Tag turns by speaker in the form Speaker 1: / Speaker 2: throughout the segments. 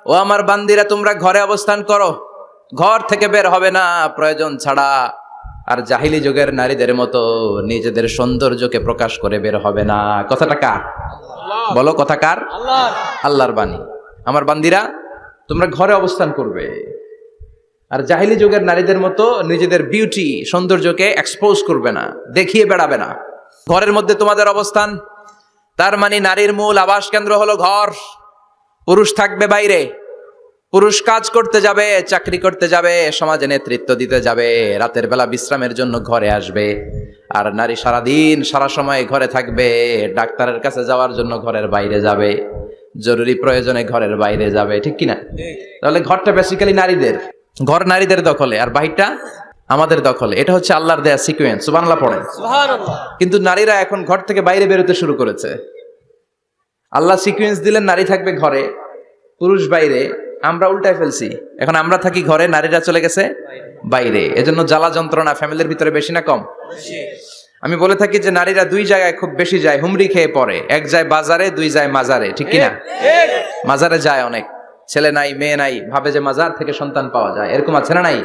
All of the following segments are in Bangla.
Speaker 1: ও আমার বান্দিরা, তোমরা ঘরে অবস্থান করো, ঘর থেকে বের হবে না প্রয়োজন ছাড়া। আর জাহিলি যুগের নারীদের মতো নিজেদের সৌন্দর্যকে প্রকাশ করে বের হবে না। কথাটা কার? বলো, কথা কার? আল্লাহর বাণী। আমার বান্দিরা, তোমরা ঘরে অবস্থান করবে, আর জাহিলি যুগের নারীদের মতো নিজেদের বিউটি, সৌন্দর্যকে এক্সপোজ করবে না, দেখিয়ে বেড়াবে না। ঘরের মধ্যে তোমাদের অবস্থান, তার মানে নারীর মূল আবাস কেন্দ্র হলো ঘর। পুরুষ থাকবে বাইরে, পুরুষ কাজ করতে যাবে, চাকরি করতে যাবে, সমাজে নেতৃত্ব দিতে যাবে, রাতের বেলা বিশ্রামের জন্য ঘরে আসবে। আর নারী সারাদিন সারা সময় ঘরে থাকবে, ডাক্তারের কাছে যাওয়ার জন্য ঘরের বাইরে যাবে, জরুরি প্রয়োজনে ঘরের বাইরে যাবে, ঠিক কিনা? তাহলে ঘরটা বেসিক্যালি নারীদের, ঘর নারীদের দখলে, আর বাহিরটা আমাদের দখলে। এটা হচ্ছে আল্লাহর দেয়া সিকোয়েন্স। সুবহানাল্লাহ পড়েন। কিন্তু নারীরা এখন ঘর থেকে বাইরে বেরোতে শুরু করেছে। আল্লাহ সিকোয়েন্স দিলেন নারী থাকবে ঘরে, পুরুষ বাইরে। আমরা উল্টায় ফেলছি, এখন আমরা থাকি ঘরে, নারীরা চলে গেছে বাইরে। এজন্য জ্বালা যন্ত্রণা ফ্যামিলির ভিতরে বেশি না কম? আমি বলে থাকি যে নারীরা দুই জায়গায় খুব বেশি যায়, হুমড়ি খেয়ে পড়ে। এক যায় বাজারে, দুই যায় মাজারে, ঠিক কিনা? মাজারে যায় অনেক, ছেলে নাই মেয়ে নাই, ভাবে যে মাজার থেকে সন্তান পাওয়া যায়, এরকম আছে না নাই?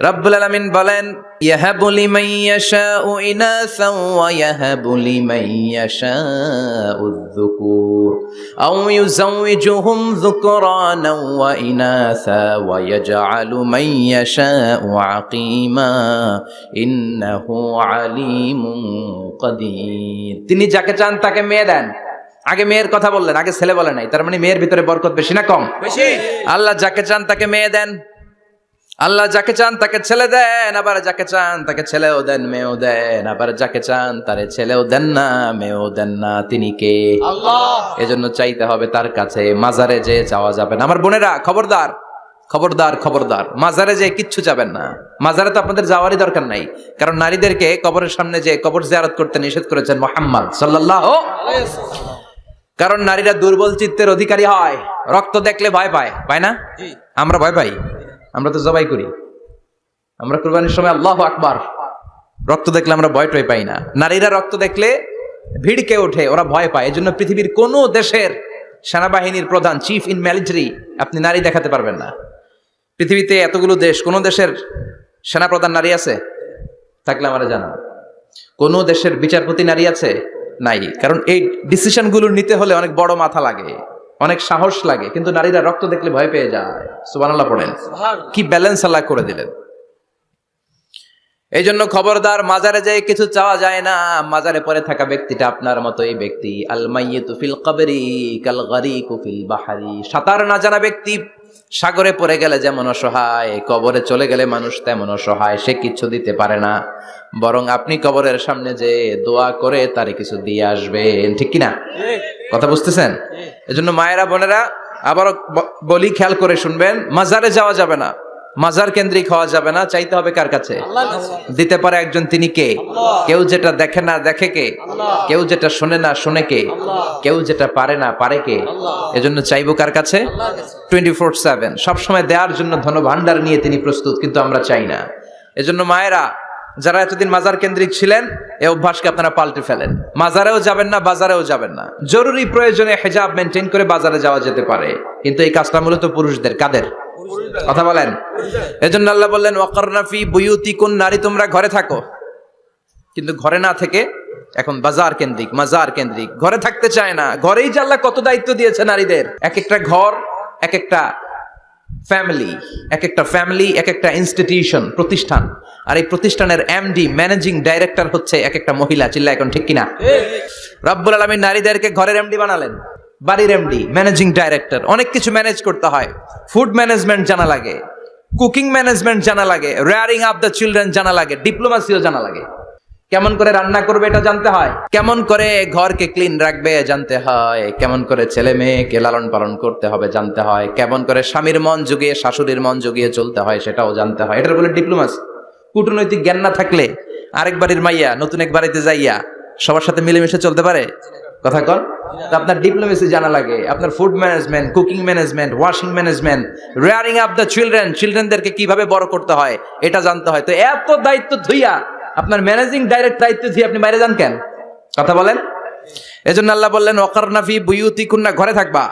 Speaker 1: রব্বুল আলামিন বলেন, ইয়াহাবু লিমান ইয়াশাউ ইনাসান ওয়া ইয়াহাবু লিমান ইয়াশাউ যুকুর আও ইউযাওয়িজুহুম যুকরানান ওয়া ইনাসা ওয়া ইয়াজআলু মান ইয়াশাউ আকীমা ইন্নাহু আলীমুন কাদির। তিনি যাকে চান তাকে মেয়ে দেন। আগে মেয়ের কথা বললেন, আগে ছেলে বলে নাই। তার মানে মেয়ের ভিতরে বরকত বেশি না কম? বেশি। আল্লাহ যাকে চান তাকে মেয়ে দেন, আল্লাহ যাকে চান তাকে ছেলে দেন, আবার যাকে চান তাকে ছেলেও দেন, মেয়েও দেন, আবার যাকে চান তারে ছেলেও দেন না, মেয়েও দেন না। তিনি কে? আল্লাহ। এজন্য চাইতে হবে তার কাছে, মাজারে যে চাওয়া যাবে না। আমার বোনেরা, খবরদার খবরদার খবরদার, মাজারে যে কিচ্ছু যাবেন না। মাজারে তো আপনাদের যাওয়ারই দরকার নাই, কারণ নারীদেরকে কবরের সামনে যে কবর জিয়ারত করতে নিষেধ করেছেন মুহাম্মদ সাল্লাল্লাহু আলাইহি ওয়াসাল্লাম। কারণ নারীরা দুর্বল চিত্তের অধিকারী হয়, রক্ত দেখলে ভয় পায়, পায় না? আমরা ভয় পাই, আমরা তো জবাই করি, আমরা কুরবানির সময় আল্লাহু আকবার, রক্ত দেখলে আমরা ভয় টয় পাই না। নারীরা রক্ত দেখলে ভিড়কে ওঠে, ওরা ভয় পায়। এজন্য পৃথিবীর কোন দেশের সেনাবাহিনীর প্রধান, চিফ ইন মিলিটারি, আপনি নারী দেখাতে পারবেন না। পৃথিবীতে এতগুলো দেশ, কোন দেশের সেনাপ্রধান নারী আছে? থাকলে আমরা জানান। কোন দেশের বিচারপতি নারী আছে? নাই। কারণ এই ডিসিশন গুলো নিতে হলে অনেক বড় মাথা লাগে, অনেক সাহস লাগে। কিন্তু নারীরা রক্ত দেখলে ভয় পেয়ে যায়। সুবহানাল্লাহ পড়েন। কি ব্যালেন্স আল্লাহ করে দিলেন। এই জন্য খবরদার, মাজারে যেয়ে কিছু চাওয়া যায় না। মাজারে পড়ে থাকা ব্যক্তিটা আপনার মতো এই ব্যক্তি। আল মাইয়িতু ফিল কবরি কাল গারিকু ফিল বাহরি। সাঁতার না জানা ব্যক্তি সাগরে পড়ে গেলে যেমন অসহায়, কবরে চলে গেলে মানুষ তেমন অসহায়। সে কিছু দিতে পারে না, বরং আপনি কবরের সামনে যে দোয়া করে তারে কিছু দিয়ে আসবেন, ঠিক কিনা? কথা বুঝতেছেন? এজন্য মায়েরা, বোনেরা, আবারও বলি, খেয়াল করে শুনবেন, মাজারে যাওয়া যাবে না, মাজার কেন্দ্রিক হওয়া যাবে না। চাইতে হবে কার কাছে? দিতে পারে একজন, তিনি কে? কেউ যেটা দেখে না দেখে কে? কেউ যেটা শোনে না শোনে কে? কেউ যেটা পারে না পারে কে? এজন্য চাইবো কার কাছে? 24/7 সবসময় দেওয়ার জন্য ধন ভান্ডার নিয়ে তিনি প্রস্তুত, কিন্তু আমরা চাই না। এজন্য মায়েরা, যারা এতদিন মাজার কেন্দ্রিক ছিলেন, এই অভ্যাসকে আপনারা পাল্টে ফেলেন। মাজারেও যাবেন না, বাজারেও যাবেন না। জরুরি প্রয়োজনে হিজাব মেনটেন করে বাজারে যাওয়া যেতে পারে, কিন্তু এই কাজটা মূলত পুরুষদের। কাদের কথা বলেন? এজন্য আল্লাহ বললেন, ওয়াকারনা ফি বুয়ুতিকুন, নারী তোমরা ঘরে থাকো। কিন্তু ঘরে না থেকে এখন বাজার কেন্দ্রিক, মাজার কেন্দ্রিক, ঘরে থাকতে চায় না। ঘরেই যে আল্লাহ কত দায়িত্ব দিয়েছে নারীদের। এক একটা ঘর এক একটা ফ্যামিলি, এক একটা ফ্যামিলি এক একটা ইনস্টিটিউশন, প্রতিষ্ঠান। আর এই প্রতিষ্ঠানের এমডি, ম্যানেজিং ডাইরেক্টর হচ্ছে এক একটা মহিলা। চিল্লা এখন ঠিক কিনা? রব্বুল আলামিন নারীদেরকে ঘরের এমডি বানালেন, বাড়ির এমডি, ম্যানেজিং ডাইরেক্টর। অনেক কিছু ম্যানেজ করতে হয়। ফুড ম্যানেজমেন্ট জানা লাগে, কুকিং ম্যানেজমেন্ট জানা লাগে, রেয়ারিং আপ দ্য চিলড্রেন জানা লাগে, ডিপ্লোমাসিও জানা লাগে। কেমন করে রান্না করবে এটা জানতে হয়, কেমন করে ঘরকে ক্লিন রাখবে জানতে হয়, কেমন করে ছেলে মেয়েকে লালন পালন করতে হবে জানতে হয়, কেমন করে স্বামীর মন জুগিয়ে শাশুড়ির মন জুগিয়ে চলতে হয় সেটাও জানতে হয়। এটার বলে ডিপ্লোমাসি। কূটনৈতিক জ্ঞান না থাকলে আরেক বাড়ির মাইয়া নতুন এক বাড়িতে যাইয়া সবার সাথে মিলেমিশে চলতে পারে? কথা কন। আপনার ডিপ্লোমেসি জানা লাগে, আপনার food management, cooking management, washing management, rearing up the children, চিলড্রেনদেরকে কিভাবে বড় করতে হয় এটা জানতে হয়। তো এত দায়িত্ব ধুইয়া, আপনার ম্যানেজিং ডাইরেক্ট দায়িত্ব দিয়ে আপনি বাইরে যান কেন? কথা বলেন। এজন্য আল্লাহ বললেন, ওয়াকারনা ফি বুয়ুতিকুন্না, ঘরে থাকবা।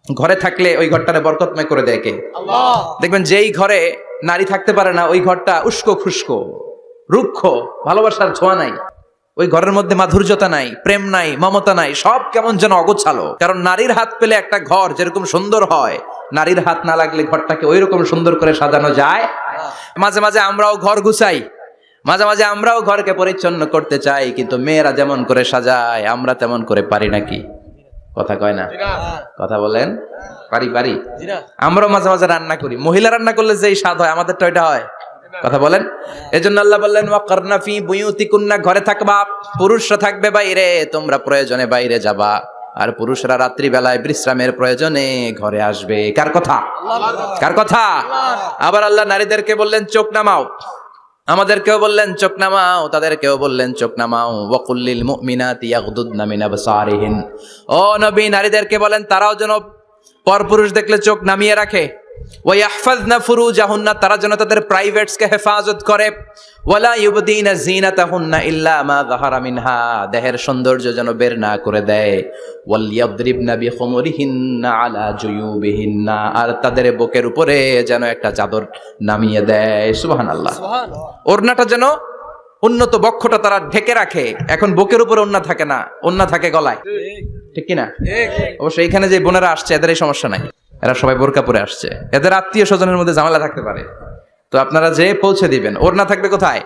Speaker 1: ঘরে থাকলে ওই ঘরটারে বরকতময় করে দেয় কে? আল্লাহ। দেখবেন যেই ঘরে নারী থাকতে পারে না ওই ঘরটা উস্কো খুস্কো, রুক্ষ, ভালোবাসার ছোঁয়া নাই, ওই ঘরের মধ্যে মাধুর্যতা নাই, প্রেম নাই, মমতা নাই, সব কেমন যেন অগোছালো। কারণ নারীর হাত পেলে একটা ঘর যেরকম সুন্দর হয়, নারীর হাত না লাগলে ঘরটাকে ওই রকম সুন্দর করে সাজানো যায়। মাঝে মাঝে আমরাও ঘর গুছাই, মাঝে মাঝে আমরাও ঘরকে পরিচ্ছন্ন করতে চাই, কিন্তু মেয়েরা যেমন করে সাজায় আমরা তেমন করে পারি নাকি? কথা কয় না, কথা বলেন। পারি পারি আমরাও মাঝে মাঝে রান্না করি, মহিলা রান্না করলে যেই স্বাদ হয় আমাদের তো এটা হয়। কথা বলেন। এজন্য আল্লাহ বললেন ওয়াকারনা ফি বুয়ুতিকুন্না, ঘরে থাকবা, পুরুষরা থাকবে বাইরে, তোমরা প্রয়োজনে বাইরে যাবা, আর পুরুষরা রাত্রি বেলায় বিশ্রামের প্রয়োজনে ঘরে আসবে। কার কথা? কার কথা? আবার আল্লাহ নারীদেরকে বললেন চোখ নামাও, আমাদেরকেও বললেন চোখ নামাও, তাদেরকেও বললেন চোখ নামাও। ওয়াকুল্লিল মুমিনাতি ইয়াগদুদনা মিন আবসারিহিন, ও নবী নারীদেরকে বলেন তারাও যেন পরপুরুষ দেখলে চোখ নামিয়ে রাখে। ওয়া ইয়াহফাজনা ফুরুজাহুন্না, তারা যেন তাদের প্রাইভেটসকে হেফাজত করে। ওয়ালা ইউবদিনা যিনাতাহুন্না ইল্লা মা যাহারা মিনহা, দেহের সৌন্দর্য যেন বের না করে দেয়। ওয়াল ইয়াদরিবনা বিখুমুরিহিন্না আলা জুয়ুবিহিন্না, আর তাদের বুকের উপরে যেন একটা চাদর নামিয়ে দেয়। সুবহানাল্লাহ। ওড়নাটা যেন উন্নত বক্ষটা তারা ঢেকে রাখে। এখন বুকের উপরে ওড়না থাকে না, ওড়না থাকে গলায়, ঠিক কিনা? অবশ্য এইখানে যে বোনেরা আসছে এদের এই সমস্যা নাই, এরা সবাই বোরকা পরে আসছে, এদের আত্মীয় স্বজনের মধ্যে ঝামেলা থাকতে পারে, তো আপনারা যে পৌঁছে দিবেন। ওড়না থাকবে কোথায়?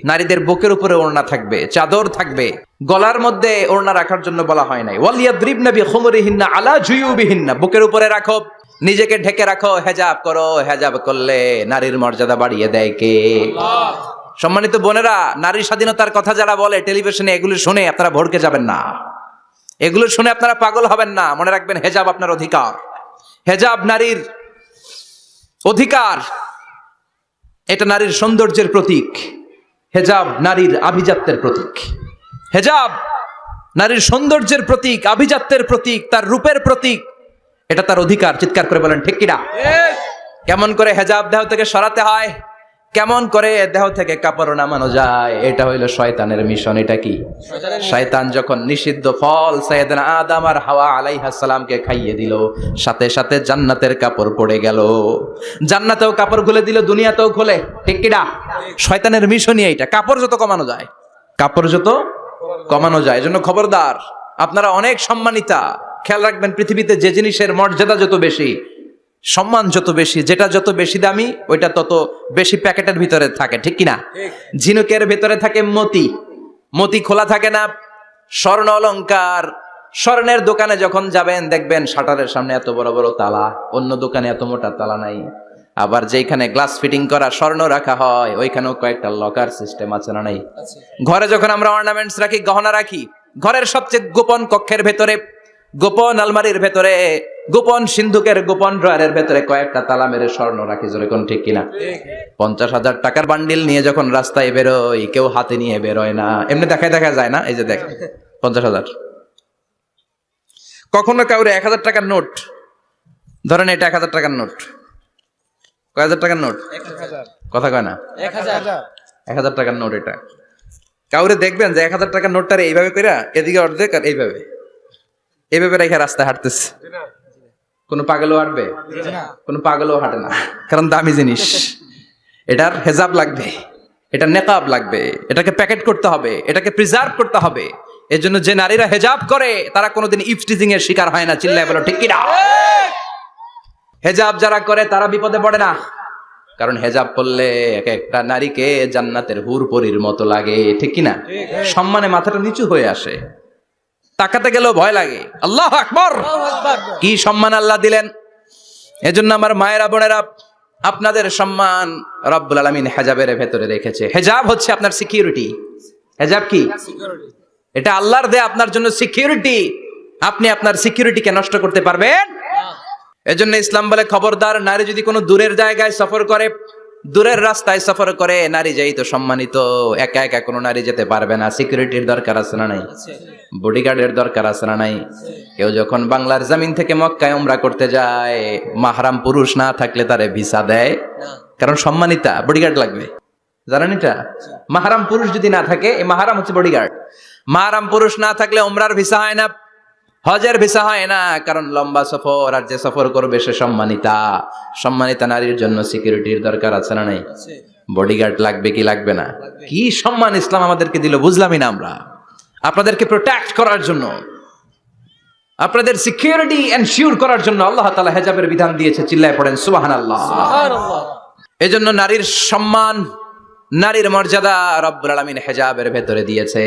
Speaker 1: নারীদের বুকের উপরে ওড়না থাকবে, চাদর থাকবে, গলার মধ্যে ওড়না রাখার জন্য বলা হয় নাই। ওয়ালিয়াদরিবনা বিখুমুরিহিন্না আলা জুয়ুবিহিন্না, বুকের উপরে রাখো, নিজেকে ঢেকে রাখো, হেজাব করো। হেজাব করলে নারীর মর্যাদা বাড়িয়ে দেয় কে? আল্লাহ। সম্মানিত বোনেরা, নারী স্বাধীনতার কথা যারা বলে টেলিভিশনে, এগুলো শুনে আপনারা ভড়কে যাবেন না, এগুলো শুনে আপনারা পাগল হবেন না। মনে রাখবেন হেজাব আপনার অধিকার, হেজাব নারীর অধিকার, এটা নারীর সৌন্দর্যের প্রতীক, হেজাব নারীর আভিজাত্যের প্রতীক, হেজাব নারীর সৌন্দর্যের প্রতীক, আভিজাত্যের প্রতীক, তার রূপের প্রতীক, এটা তার অধিকার। চিৎকার করে বলেন ঠিক কিনা? কেমন করে হেজাব দেহ থেকে সরাতে হয়, কেমন করে দেহ থেকে কাপড় নামানো যায়, এটা হইলো শয়তানের মিশন। এটা কি? শয়তান যখন নিষিদ্ধ ফল সাইয়েদনা আদম আর হাওয়া আলাইহিস সালামকে খাইয়ে দিল, সাথে সাথে জান্নাতের কাপড় পড়ে গেল, জান্নাতেও কাপড় খুলে দিল, দুনিয়াতেও খোলে, ঠিক কিনা? শয়তানের মিশনই এইটা, কাপড় যত কমানো যায়, কাপড় যত কমানো যায়। এজন্য খবরদার, আপনারা অনেক সম্মানিতা, খেয়াল রাখবেন পৃথিবীতে যে জিনিসের মর্যাদা যত বেশি, সম্মান যত বেশি, যেটা যত বেশি দামি ওইটা তত বেশি প্যাকেটের ভিতরে থাকে, ঠিক কিনা? ঝিনুকের ভিতরে থাকে মতি, মতি খোলা থাকে না। স্বর্ণ অলংকার, স্বর্ণের দোকানে যখন যাবেন দেখবেন শাটারের সামনে এত বড় বড় তালা, অন্য দোকানে এত মোটা তালা নাই। আবার যেখানে গ্লাস ফিটিং করা স্বর্ণ রাখা হয় ওইখানেও কয়েকটা লকার সিস্টেম আছে না নাই? ঘরে যখন আমরা অর্নামেন্টস রাখি, গহনা রাখি, ঘরের সবচেয়ে গোপন কক্ষের ভেতরে, গোপন আলমারির ভেতরে, গোপন সিন্ধুকের গোপন ড্রয়ারের ভেতরে কয়েকটা তালা মেরে স্বর্ণ রাখি, জোরে কোন ঠিক কিনা? 50,000 টাকার বান্ডিল নিয়ে যখন রাস্তায় বেরোয়, কেউ হাতে নিয়ে বেরোয় না, এমনি দেখা যায় না, এই যে দেখ 50,000। কখনো কাউরে 1000 টাকার নোট ধরেন, এটা 1000 টাকার নোট, কয় হাজার টাকার নোট? কথা কয় না, 1000 টাকার নোট। এটা কাউরে দেখবেন যে 1000 টাকার নোটটারে এইভাবে করে এদিকে অর্ধেক আর এইভাবে রেখে রাস্তায় হাঁটতেছে, কোন পাগলও হাঁটবে? কোন পাগলও হাঁটে না, কারণ দামি জিনিস, এটার হেজাব লাগবে, এটা নেকাব লাগবে, এটাকে প্যাকেট করতে হবে, এটাকে প্রিজার্ভ করতে হবে। এজন্য যে নারীরা হেজাব করে তারা কোনোদিন ইফটিজিং এর শিকার হয় না, চিল্লায় বলো ঠিক কিনা? হেজাব যারা করে তারা বিপদে পড়ে না, কারণ হেজাব করলে এক একটা নারীকে জান্নাতের হুর পরীর মতো লাগে, ঠিক কিনা? সম্মানে মাথাটা নিচু হয়ে আসে, তাকাতে গেলেও ভয় লাগে। আল্লাহু আকবার, কি সম্মান আল্লাহ দিলেন! এজন্য আমার মায়েরা বোনেরা, আপনাদের সম্মান রব্বুল আলামিন হেজাবের ভেতরে রেখেছে। হেজাব হচ্ছে আপনার সিকিউরিটি। হেজাব কি? এটা আল্লাহর দেয়া আপনার জন্য সিকিউরিটি। আপনি আপনার সিকিউরিটিকে নষ্ট করতে পারবেন? এজন্য ইসলাম বলে খবরদার, নারী যদি কোনো দূরের জায়গায় সফর করে, দূরের রাস্তায় সফর করে, নারী যেই তো সম্মানিত, একা একা কোনো নারী যেতে পারবে না, সিকিউরিটির দরকার আছে না নাই? বডিগার্ডের দরকার আছে না নাই? কেউ যখন বাংলার জমিন থেকে মক্কায় উমরা করতে যায়, মাহরাম পুরুষ না থাকলে তারে ভিসা দেয়, কারণ সম্মানিতা, বডিগার্ড লাগবে। জানেন এটা? মাহরাম পুরুষ যদি না থাকে, এই মাহরাম হচ্ছে বডিগার্ড। মাহরাম পুরুষ না থাকলে উমরার ভিসা হয় না। হজের ভিসা হয় না, কারণ লম্বা সফর, আর যে সফর করবে সে সম্মানিতা নারীর জন্য সিকিউরিটির দরকার আছে না নাই? বডিগার্ড লাগবে কি লাগবে না? কি সম্মান ইসলাম আমাদেরকে দিল বুঝলামই না আমরা। আপনাদেরকে প্রোটেক্ট করার জন্য, আপনাদের সিকিউরিটি এনশিওর করার জন্য আল্লাহ তাআলা হিজাবের বিধান দিয়েছে। চিল্লায় পড়েন সুবহানাল্লাহ। এজন্য নারীর সম্মান, নারীর মর্যাদা রব্বুল আলামিন হিজাবের ভেতরে দিয়েছে।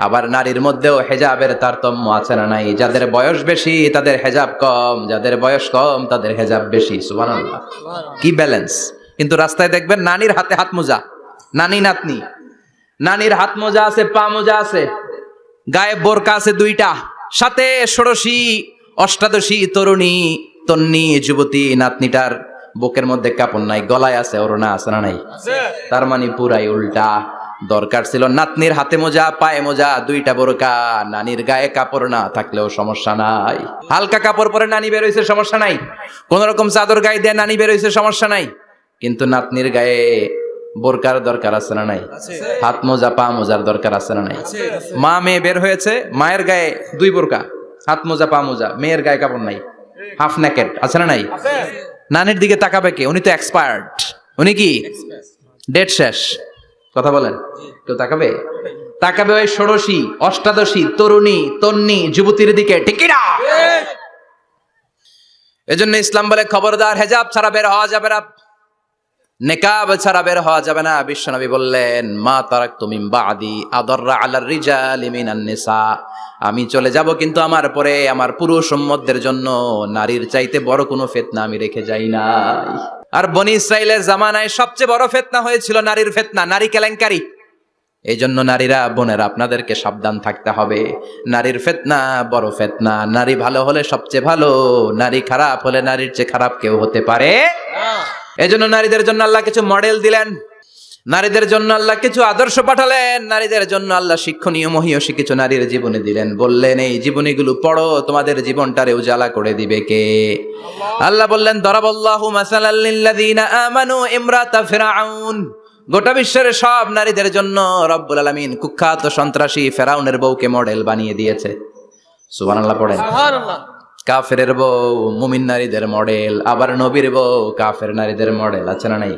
Speaker 1: আবার নারীর মধ্যেও হিজাবের তারতম্য আছে না নাই? যাদের বয়স বেশি তাদের হিজাব কম, যাদের বয়স কম তাদের হিজাব বেশি। সুবহানাল্লাহ, কি ব্যালেন্স! কিন্তু রাস্তায় দেখবেন নানির হাতে হাত মোজা, নানি নাতনি, নানির হাত মোজা আছে, পা মোজা আছে, গায়ে বোরকা আছে দুইটা, সাথে ষোড়শী অষ্টাদশী তরুণী তন্নি যুবতী নাতনিটার বুকের মধ্যে কাপড় নাই, গলায় আছে ওড়না, আছে না নাই? তার মানে পুরাই উল্টা। দরকার ছিল নাতনির হাতে মোজা, পায়ে মোজা, দুইটা বোরকা, নানির গায়ে কাপড় না থাকলেও সমস্যা নাই। হালকা কাপড় পরে নানি বের হইছে, সমস্যা নাই। কোন রকম চাদর গায়ে দিয়ে নানি বের হইছে, সমস্যা নাই। কিন্তু নাতনির গায়ে বোরকার দরকার আছে না নাই? হাত মোজা, পা মোজার দরকার আছে না নাই? মা মেয়ে বের হয়েছে, মায়ের গায়ে দুই বোরকা, হাত মোজা, পা মোজা, মেয়ের গায়ে কাপড় নাই, হাফ নেকেড, আছে না নাই? নানির দিকে তাকাবে কে? উনি তো এক্সপায়ার্ড, উনি কি ডেট শেষ। কথা বলেন, কেউ তাকাবে? তাকাবে ওই ষোড়শী অষ্টাদশী তরুণী তন্নি যুবতীর দিকে, ঠিক কি না? এজন্য ইসলাম বলে খবরদার, হেজাব ছাড়া বের হওয়া যাবে না, নেকাব ছাড়া বের হওয়া যাবে না। বিশ্বনবী বললেন, মা তারাকতু মিন বাদি আদাররা আলার রিজালি মিনান নিসা, আমি চলে যাব কিন্তু আমার পরে আমার পুরুষ উম্মতদের জন্য নারীর চাইতে বড় কোনো ফিতনা আমি রেখে যাই নাই। আর বনি ইসরাইলের জামানায় সবচেয়ে বড় ফিতনা হয়েছিল নারীর ফিতনা, নারী কেলেঙ্কারি। এই জন্য নারীরা, বোনেরা, আপনাদেরকে সাবধান থাকতে হবে। নারীর ফিতনা বড় ফিতনা। নারী ভালো হলে সবচেয়ে ভালো, নারী খারাপ হলে নারীর চেয়ে খারাপ কেউ হতে পারে না। এজন্য নারীদের জন্য আল্লাহ কিছু মডেল দিলেন, নারীদের জন্য আল্লাহ কিছু আদর্শ পাঠালেন, নারীদের জন্য আল্লাহ শিক্ষণীয় মহীয়সী কিছু নারীর জীবনে দিলেন। বললেন, এই জীবনীগুলো পড়ো, তোমাদের জীবনটারে উজালা করে দিবে কে? আল্লাহ বললেন, দরাবাল্লাহু মাসালাল লিল্লাযিনা আমানু ইমরাতা ফিরআউন। গোটা বিশ্বের সব নারীদের জন্য রব্বুল আলামিন কুখ্যাত সন্ত্রাসী ফেরাউনের বউকে মডেল বানিয়ে দিয়েছে। সুবহানাল্লাহ পড়েন। সুবহানাল্লাহ। কাফেরের বউ মুমিন নারীদের মডেল, আবার নবীর বউ কাফের নারীদের মডেল, আছে না নাই?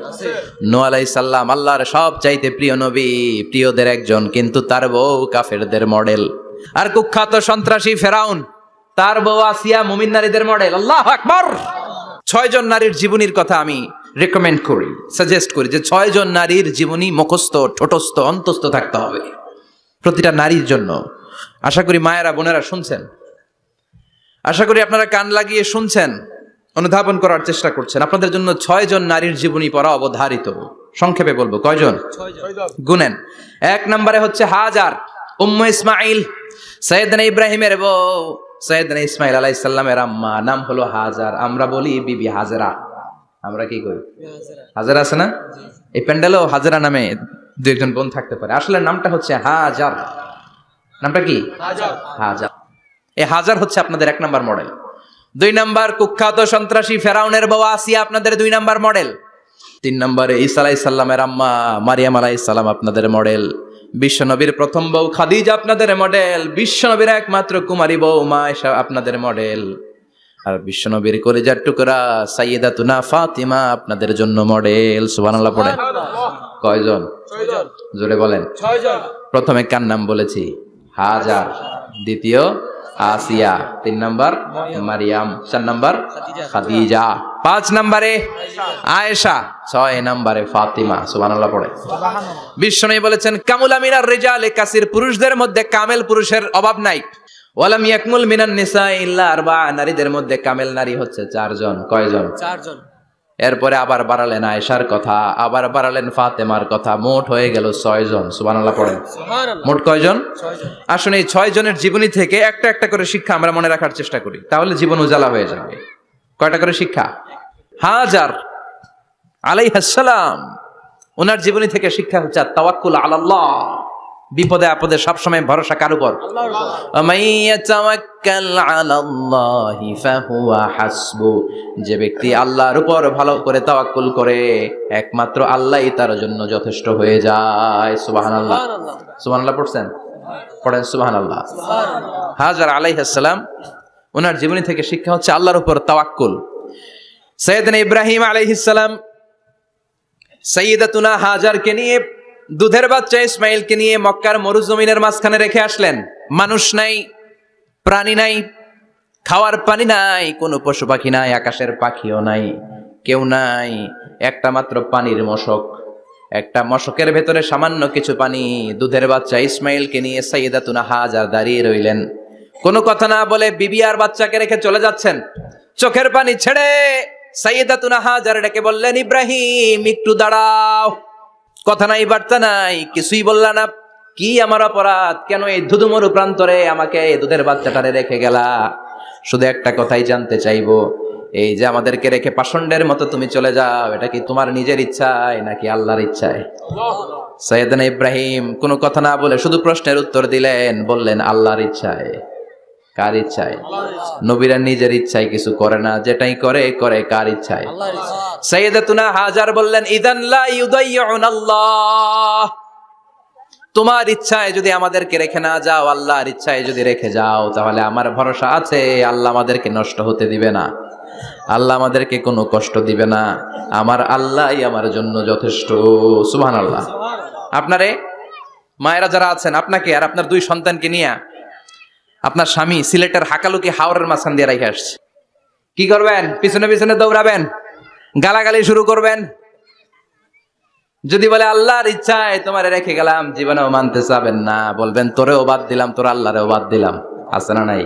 Speaker 1: নূহ আলাইহিস সালাম আল্লাহর সব চাইতে প্রিয় নবী, প্রিয়দের একজন, কিন্তু তার বউ কাফেরদের মডেল। আর কুখ্যাত সন্ত্রাসী ফেরাউন, তার বউ আসিয়া মুমিন নারীদের মডেল। আল্লাহু আকবার। 6 জন নারীর জীবনীর কথা আমি রেকমেন্ড করি, সাজেস্ট করি যে 6 জন নারীর জীবনী মুখস্থ, ঠোঁটস্থ, অন্তস্থ থাকতে হবে প্রতিটা নারীর জন্য। আশা করি মায়েরা, বোনেরা শুনছেন, আশা করি আপনারা কান লাগিয়ে শুনছেন, অনুধাবন করার চেষ্টা করছেন। আপনাদের জন্য 6 জন নারীর জীবনী পড়া অবধারিত। সংক্ষেপে বলবো, কয়জন? 6 জন। গুনেন। 1 নম্বরে হচ্ছে হাজার, উম্মে ইসমাইল, সাইয়েদনা ইব্রাহিমের বউ, সাইয়েদনা ইসমাইল আলাইহিস সালামের আম্মা, নাম হলো হাজার। আমরা বলি বিবি হাজেরা, আমরা কি করি? হাজেরা আছে না? এই প্যান্ডেলেও হাজেরা নামে 2-1 জন বোন থাকতে পারে। আসলে নামটা হচ্ছে হাজার। নামটা কি? হাজার। হাজার। এই হাজার হচ্ছে আপনাদের 1 নাম্বার মডেল। 2 নাম্বার কুখ্যাত সন্ত্রাসী ফেরাউনের বউ আসিয়া আপনাদের 2 নাম্বার মডেল। 3 নম্বরে ঈসা আলাইহিস সালামের আম্মা মারিয়াম আলাইহিস সালাম আপনাদের মডেল। বিশ্বনবীর প্রথম বউ খাদিজা আপনাদের মডেল। বিশ্বনবীর একমাত্র কুমারী বউ মা আয়েশা আপনাদের মডেল। আর বিশ্বনবীর কলিজার টুকরা সাইয়্যিদাতুনা ফাতিমা আপনাদের জন্য মডেল। সুবহানাল্লাহ পড়েন। কয়জন? 6 জন। জোরে বলেন। 6 জন। প্রথমে কার নাম বলেছি? হাজার। দ্বিতীয় আসিয়া, 3 নাম্বার মারিয়াম, 4 নাম্বার খাদিজা, 5 নম্বরে আয়েশা, 6 নম্বরে ফাতিমা। সুবহানাল্লাহ পড়ে। বিশ্বনবী বলেছেন, কামুলা মিনার রিজালে কাসির, পুরুষদের মধ্যে কামেল পুরুষের অভাব নাই। ওয়ালাম ইয়াকমুল মিনান নিসা ইল্লা 4, নারীদের মধ্যে কামেল নারী হচ্ছে 4 জন। কয়জন? 4 জন। এরপরে আবার বাড়ালেন আয়েশার কথা, আবার বাড়ালেন ফাতেমার কথা, মোট হয়ে গেল 6 জন। সুবহানাল্লাহ পড়েন। মোট কয়জন? 6 জন। আসুন এই 6 জনের জীবনী থেকে একটা একটা করে শিক্ষা আমরা মনে রাখার চেষ্টা করি, তাহলে জীবন উজালা হয়ে যাবে। কয়টা করে শিক্ষা? হাজার আলাইহিস সালাম, ওনার জীবনী থেকে শিক্ষা হচ্ছে তাওয়াক্কুল আলাল্লাহ, বিপদে আপদে সবসময় ভরসা কার উপর? আল্লাহর উপর। আমাইয়াতাওয়াক্কাল আলাল্লাহি ফাহুয়া হাসবু, যে ব্যক্তি আল্লাহর উপর ভালো করে তাওয়াক্কুল করে একমাত্র আল্লাহই তার জন্য যথেষ্ট হয়ে যায়। সুবহানাল্লাহ। সুবহানাল্লাহ পড়ছেন? পড়েন সুবহানাল্লাহ। হাজার আলাইহিস সালাম, ওনার জীবনী থেকে শিক্ষা হচ্ছে আল্লাহর উপর তাওয়াক্কুল। সাইয়েদনা ইব্রাহিম আলাইহিস সালাম সাইয়্যিদাতুনা হাজারকে নিয়ে, দুধের বাচ্চা ইসমাইলকে নিয়ে মক্কার মরুজমিনের মাঝখানে রেখে আসলেন। মানুষ নাই, প্রাণী নাই, খাওয়ার পানি নাই, কোনো পশু পাখি নাই, আকাশের পাখিও নাই, কেউ নাই, একটা মাত্র পানির মশক। একটা মশকের ভেতরে সামান্য কিছু পানি। দুধের বাচ্চা ইসমাইলকে নিয়ে সাইয়্যিদাতুনা হাজার দাঁড়িয়ে রইলেন। কোনো কথা না বলে বিবি আর বাচ্চাকে রেখে চলে যাচ্ছেন। চোখের পানি ছেড়ে সাইয়্যিদাতুনা হাজার ডেকে বললেন, ইব্রাহিম একটু দাঁড়াও। কথা নাই, বার্তা নাই, কিছুই বললা না। কি আমার অপরাধ? কেন এই ধুধুমরু প্রান্তরে আমাকে দুধের বাচ্চাটারে রেখে গেলা? শুধু একটা কথাই জানতে চাইবো, এই যে আমাদেরকে রেখে পাষণ্ডের মতো তুমি চলে যাও, এটা কি তোমার নিজের ইচ্ছায় নাকি আল্লাহর ইচ্ছায়? সাইয়েদনা ইব্রাহিম কোনো কথা না বলে শুধু প্রশ্নের উত্তর দিলেন, বললেন আল্লাহর ইচ্ছায়। কার ইচ্ছায়? নবীরা নিজের ইচ্ছায় কিছু করে না, যেটাই করে করে কার ইচ্ছায়? সাইয়্যিদাতুনা হাজার বললেন, ইযান লা ইউদাইয়ুনাল্লাহ, তোমার ইচ্ছায় যদি আমাদেরকে রেখে না যাও, আল্লাহর ইচ্ছায় যদি রেখে যাও, তাহলে আমার ভরসা আছে আল্লাহ আমাদেরকে নষ্ট হতে দিবে না, আল্লাহ আমাদেরকে কোনো কষ্ট দিবে না, আমার আল্লাহই আমার জন্য যথেষ্ট। সুবহানাল্লাহ। আপনারে মায়েরা যারা আছেন, আপনাকে আর আপনার দুই সন্তানকে নিয়ে আপনার স্বামী সিলেটের হাকালুকি হাওরের মাঝখান দিয়ে রেখে আসছে। কি করবেন? পিছনে পিছনে দৌড়াবেন, গালাগালি শুরু করবেন। যদি বলে আল্লাহর ইচ্ছায় তোমারে রেখে গেলাম, জীবনেও মানতে চাবেন না, বলবেন তোরেও বাদ দিলাম, তোর আল্লাহরেও বাদ দিলাম। আছে না নাই?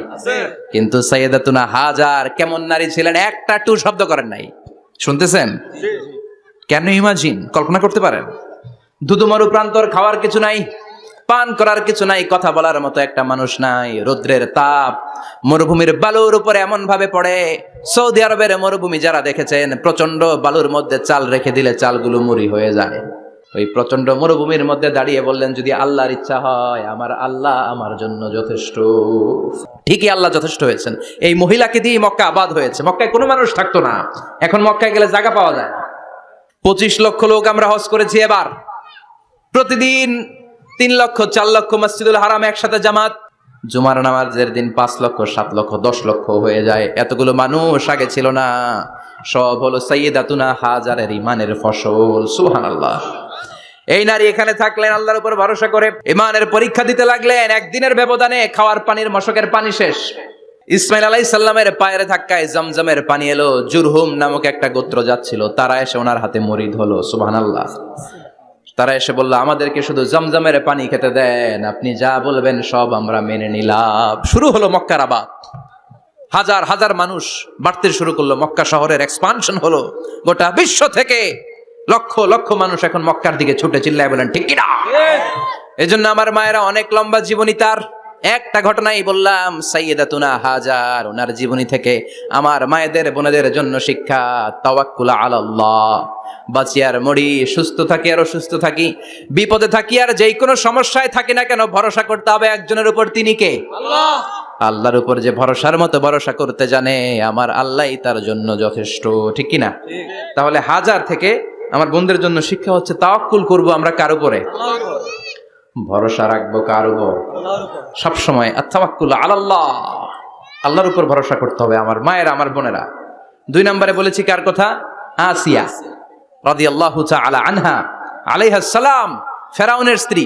Speaker 1: কিন্তু সাইয়্যিদাতুনা হাজার কেমন নারী ছিলেন, একটা টু শব্দ করেন নাই। শুনতেছেন? কেন ইমাজিন, কল্পনা করতে পারেন? ধুধুমরু প্রান্তর, খাওয়ার কিছু নাই, পান করার কিছু নাই, কথা বলার মতো একটা মানুষ নাই, রৌদ্রের তাপ মরুভূমির বালুর উপরে এমন ভাবে পড়ে। সৌদি আরবের মরুভূমি যারা দেখেছেন, প্রচন্ড বালুর মধ্যে চাল রেখে দিলে চালগুলো মুড়ি হয়ে যায়। ওই প্রচন্ড মরুভূমির মধ্যে দাঁড়িয়ে বললেন, যদি আল্লাহর ইচ্ছা হয়, আমার আল্লাহ আমার জন্য যথেষ্ট। ঠিকই আল্লাহ যথেষ্ট হয়েছেন। এই মহিলাকে দিয়ে মক্কা আবাদ হয়েছে। মক্কায় কোনো মানুষ থাকতো না, এখন মক্কায় গেলে জায়গা পাওয়া যায়। 25 লক্ষ লোক আমরা হজ করেছি এবার। প্রতিদিন 3 লক্ষ 4 লক্ষ মসজিদুল হারাম একসাথে জামাত। জুমার নামাজের দিন 5 লক্ষ 7 লক্ষ 10 লক্ষ হয়ে যায়। এতগুলো মানুষ আগে ছিল না। সব হলো সাইয়্যিদাতুনা হাজারের ইমানের ফসল। সুবহানাল্লাহ। এই নারী এখানে থাকলেন আল্লাহর উপর ভরসা করে, ইমানের পরীক্ষা দিতে লাগলেন। একদিনের ব্যবধানে খাওয়ার পানির মশকের পানি শেষ। ইসমাইল আলাইহিস সালামের পায়ের ধাক্কায় জমজমের পানি এলো। জুরহুম নামক একটা গোত্র যাচ্ছিল, তারা এসে ওনার হাতে মরিদ হলো। সুবহানাল্লাহ। তারা এসে বলল, আমাদেরকে শুধু জমজমের পানি খেতে দেন, আপনি যা বলবেন সব আমরা মেনে নিলাম। শুরু হলো মক্কার আবাদ। হাজার হাজার মানুষ বাড়তে শুরু করলো, মক্কা শহরের এক্সপানশন হলো। গোটা বিশ্ব থেকে লক্ষ লক্ষ মানুষ এখন মক্কার দিকে ছুটে চিল্লায় বলেন, ঠিক কিনা? এই জন্য আমার মায়েরা অনেক লম্বা জীবনী। তার একটা ঘটনাই বললাম, সাইয়্যিদাতুনা হাজার, ওনার জীবনী থেকে আমার মায়েদের বোনেদের জন্য শিক্ষা, তাওয়াক্কুল আলাল্লাহ। বাঁচি আর মরি, সুস্থ থাকি আর অসুস্থ থাকি, বিপদে থাকি আর যেই কোনো সমস্যায় থাকি না কেন, ভরসা করতে হবে একজনের উপর। তিনি কে? আল্লাহ। আল্লাহর উপর যে ভরসার মতো ভরসা করতে জানে, আমার আল্লাহই তার জন্য যথেষ্ট। ঠিক কিনা? তাহলে হাজার থেকে আমার বোনদের জন্য শিক্ষা হচ্ছে, তাওয়াক্কুল করব আমরা কার উপরে? ভরসা রাখবো কার উপর? সবসময় আত-তাওয়াক্কুল আলাল্লাহ, আল্লাহর উপর ভরসা করতে হবে আমার মায়েরা, আমার বোনেরা। 2 নম্বরে বলেছি কার কথা? আসিয়া রাদিয়াল্লাহু তাআলা আনহা আলাইহাস সালাম, ফেরাউনের স্ত্রী।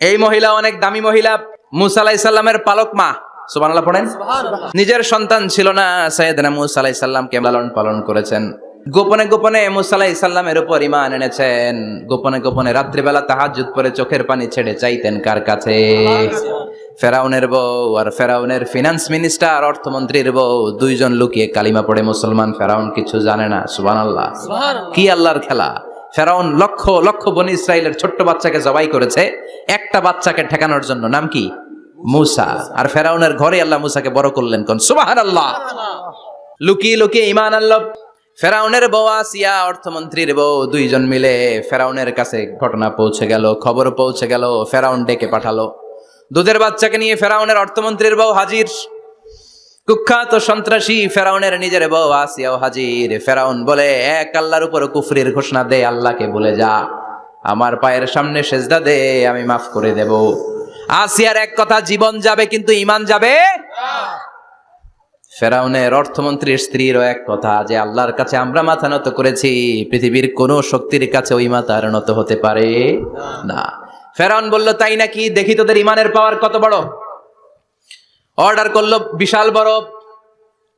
Speaker 1: এই মহিলা অনেক দামি মহিলা, মুসা আলাইহিস সালামের পালক মা। সুবহানাল্লাহ পড়েন। নিজের সন্তান ছিল না, সাইয়েদনা মুসা আলাইহিস সালামকে লালন পালন করেছেন। গোপনে গোপনে মুসা আলাইহিস সালামের উপর ঈমান এনেছেন। গোপনে গোপনে রাত্রিবেলা তাহাজ্জুদ পড়ে চোখের পানি ছেড়ে চাইতেন কার কাছে? ফেরাউনের বউ আর ফেরাউনের ফিনান্স মিনিস্টার, অর্থমন্ত্রীর বউ, 2 জন লুকিয়ে কালিমা পড়ে মুসলমান। ফেরাউন কিছু জানে না। সুবহানাল্লাহ। কি আল্লাহর খেলা! ফেরাউন লক্ষ লক্ষ বনি ইসরাইলের ছোট্ট বাচ্চাকে জবাই করেছে একটা বাচ্চাকে ঠেকানোর জন্য। নাম কি? মুসা। আর ফেরাউনের ঘরে আল্লাহ মুসাকে বড় করলেন। কোন সুবহানাল্লাহ। লুকিয়ে লুকিয়ে ঈমান আনলো। ফেরাউনের বউ আসিয়া, অর্থমন্ত্রীর বউ, 2 জন মিলে ফেরাউনের কাছে ঘটনা পৌঁছে গেল, খবর পৌঁছে গেল। ফেরাউন ডেকে পাঠালো। দুধের বাচ্চাকে নিয়ে ফেরাউনের অর্থমন্ত্রীর বউ হাজির। কুখ্যাত সন্ত্রাসী ফেরাউনের নিজের বউ আসিয়াও হাজির। ফেরাউন বলে, এক আল্লাহর উপর কুফরির ঘোষণা দে, আল্লাহকে বলে যা, আমার পায়ের সামনে সেজদা দে, আমি মাফ করে দেব। আসিয়ার এক কথা, জীবন যাবে কিন্তু ঈমান যাবে। ফেরাউনের অর্থমন্ত্রীর স্ত্রীরও এক কথা, যে আল্লাহর কাছে আমরা মাথা নত করেছি, পৃথিবীর কোন শক্তির কাছে ওই মাথা আর নত হতে পারে না। ফেরাউন বলল, তাই নাকি, দেখি তোদের ঈমানের পাওয়ার কত বড়। অর্ডার করলো, বিশাল বড়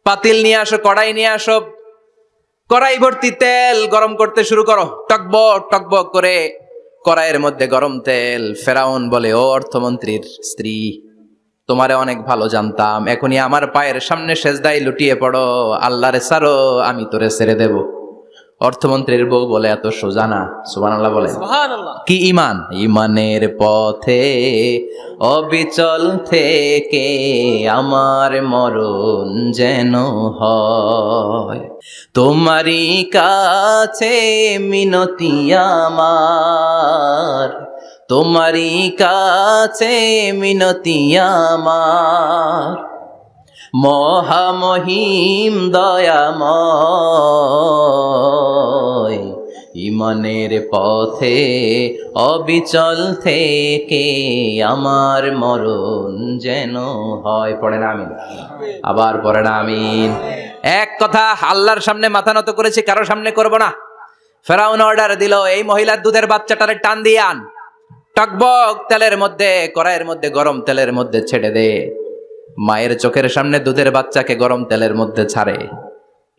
Speaker 1: পাতিল নিয়ে আসো, কড়াই নিয়ে আসো, কড়াই ভর্তি তেল গরম করতে শুরু করো। টকবক টকবক করে কড়াইয়ের মধ্যে গরম তেল। ফেরাউন বলে, ও অর্থমন্ত্রীর স্ত্রী, তোমারে অনেক ভালো জানতাম, এখনই আমার পায়ের সামনে সেজদায় লুটিয়ে পড়ো, আল্লাহরে ছাড়ো, আমি তোরে ছেড়ে দেব। অর্থমন্ত্রীর বউ বলে, এত সোজা না। সুবহানাল্লাহ বলে। কি ঈমান? ঈমানের পথে অবিচল থেকে আমার মরণ যেন হয়, তোমারই কাছে মিনতি আমার, তোমারই কাছে মিনতি আমার, মহামহিম দয়াময়, ঈমানের পথে অবিচল থেকে আমার মরণ যেন হয়। পড়েন আমিন। আবার পড়েন আমিন। এক কথা, আল্লাহর সামনে মাথা নত করেছি, কারো সামনে করব না। ফেরাউন অর্ডার দিল, এই মহিলার দুধের বাচ্চাটারে টান দিয়ে আন, টকবক তেলের মধ্যে, কড়াইয়ের মধ্যে গরম তেলের মধ্যে ছেড়ে দে। মায়ের চোখের সামনে দুধের বাচ্চাকে গরম তেলের মধ্যে ছাড়ে।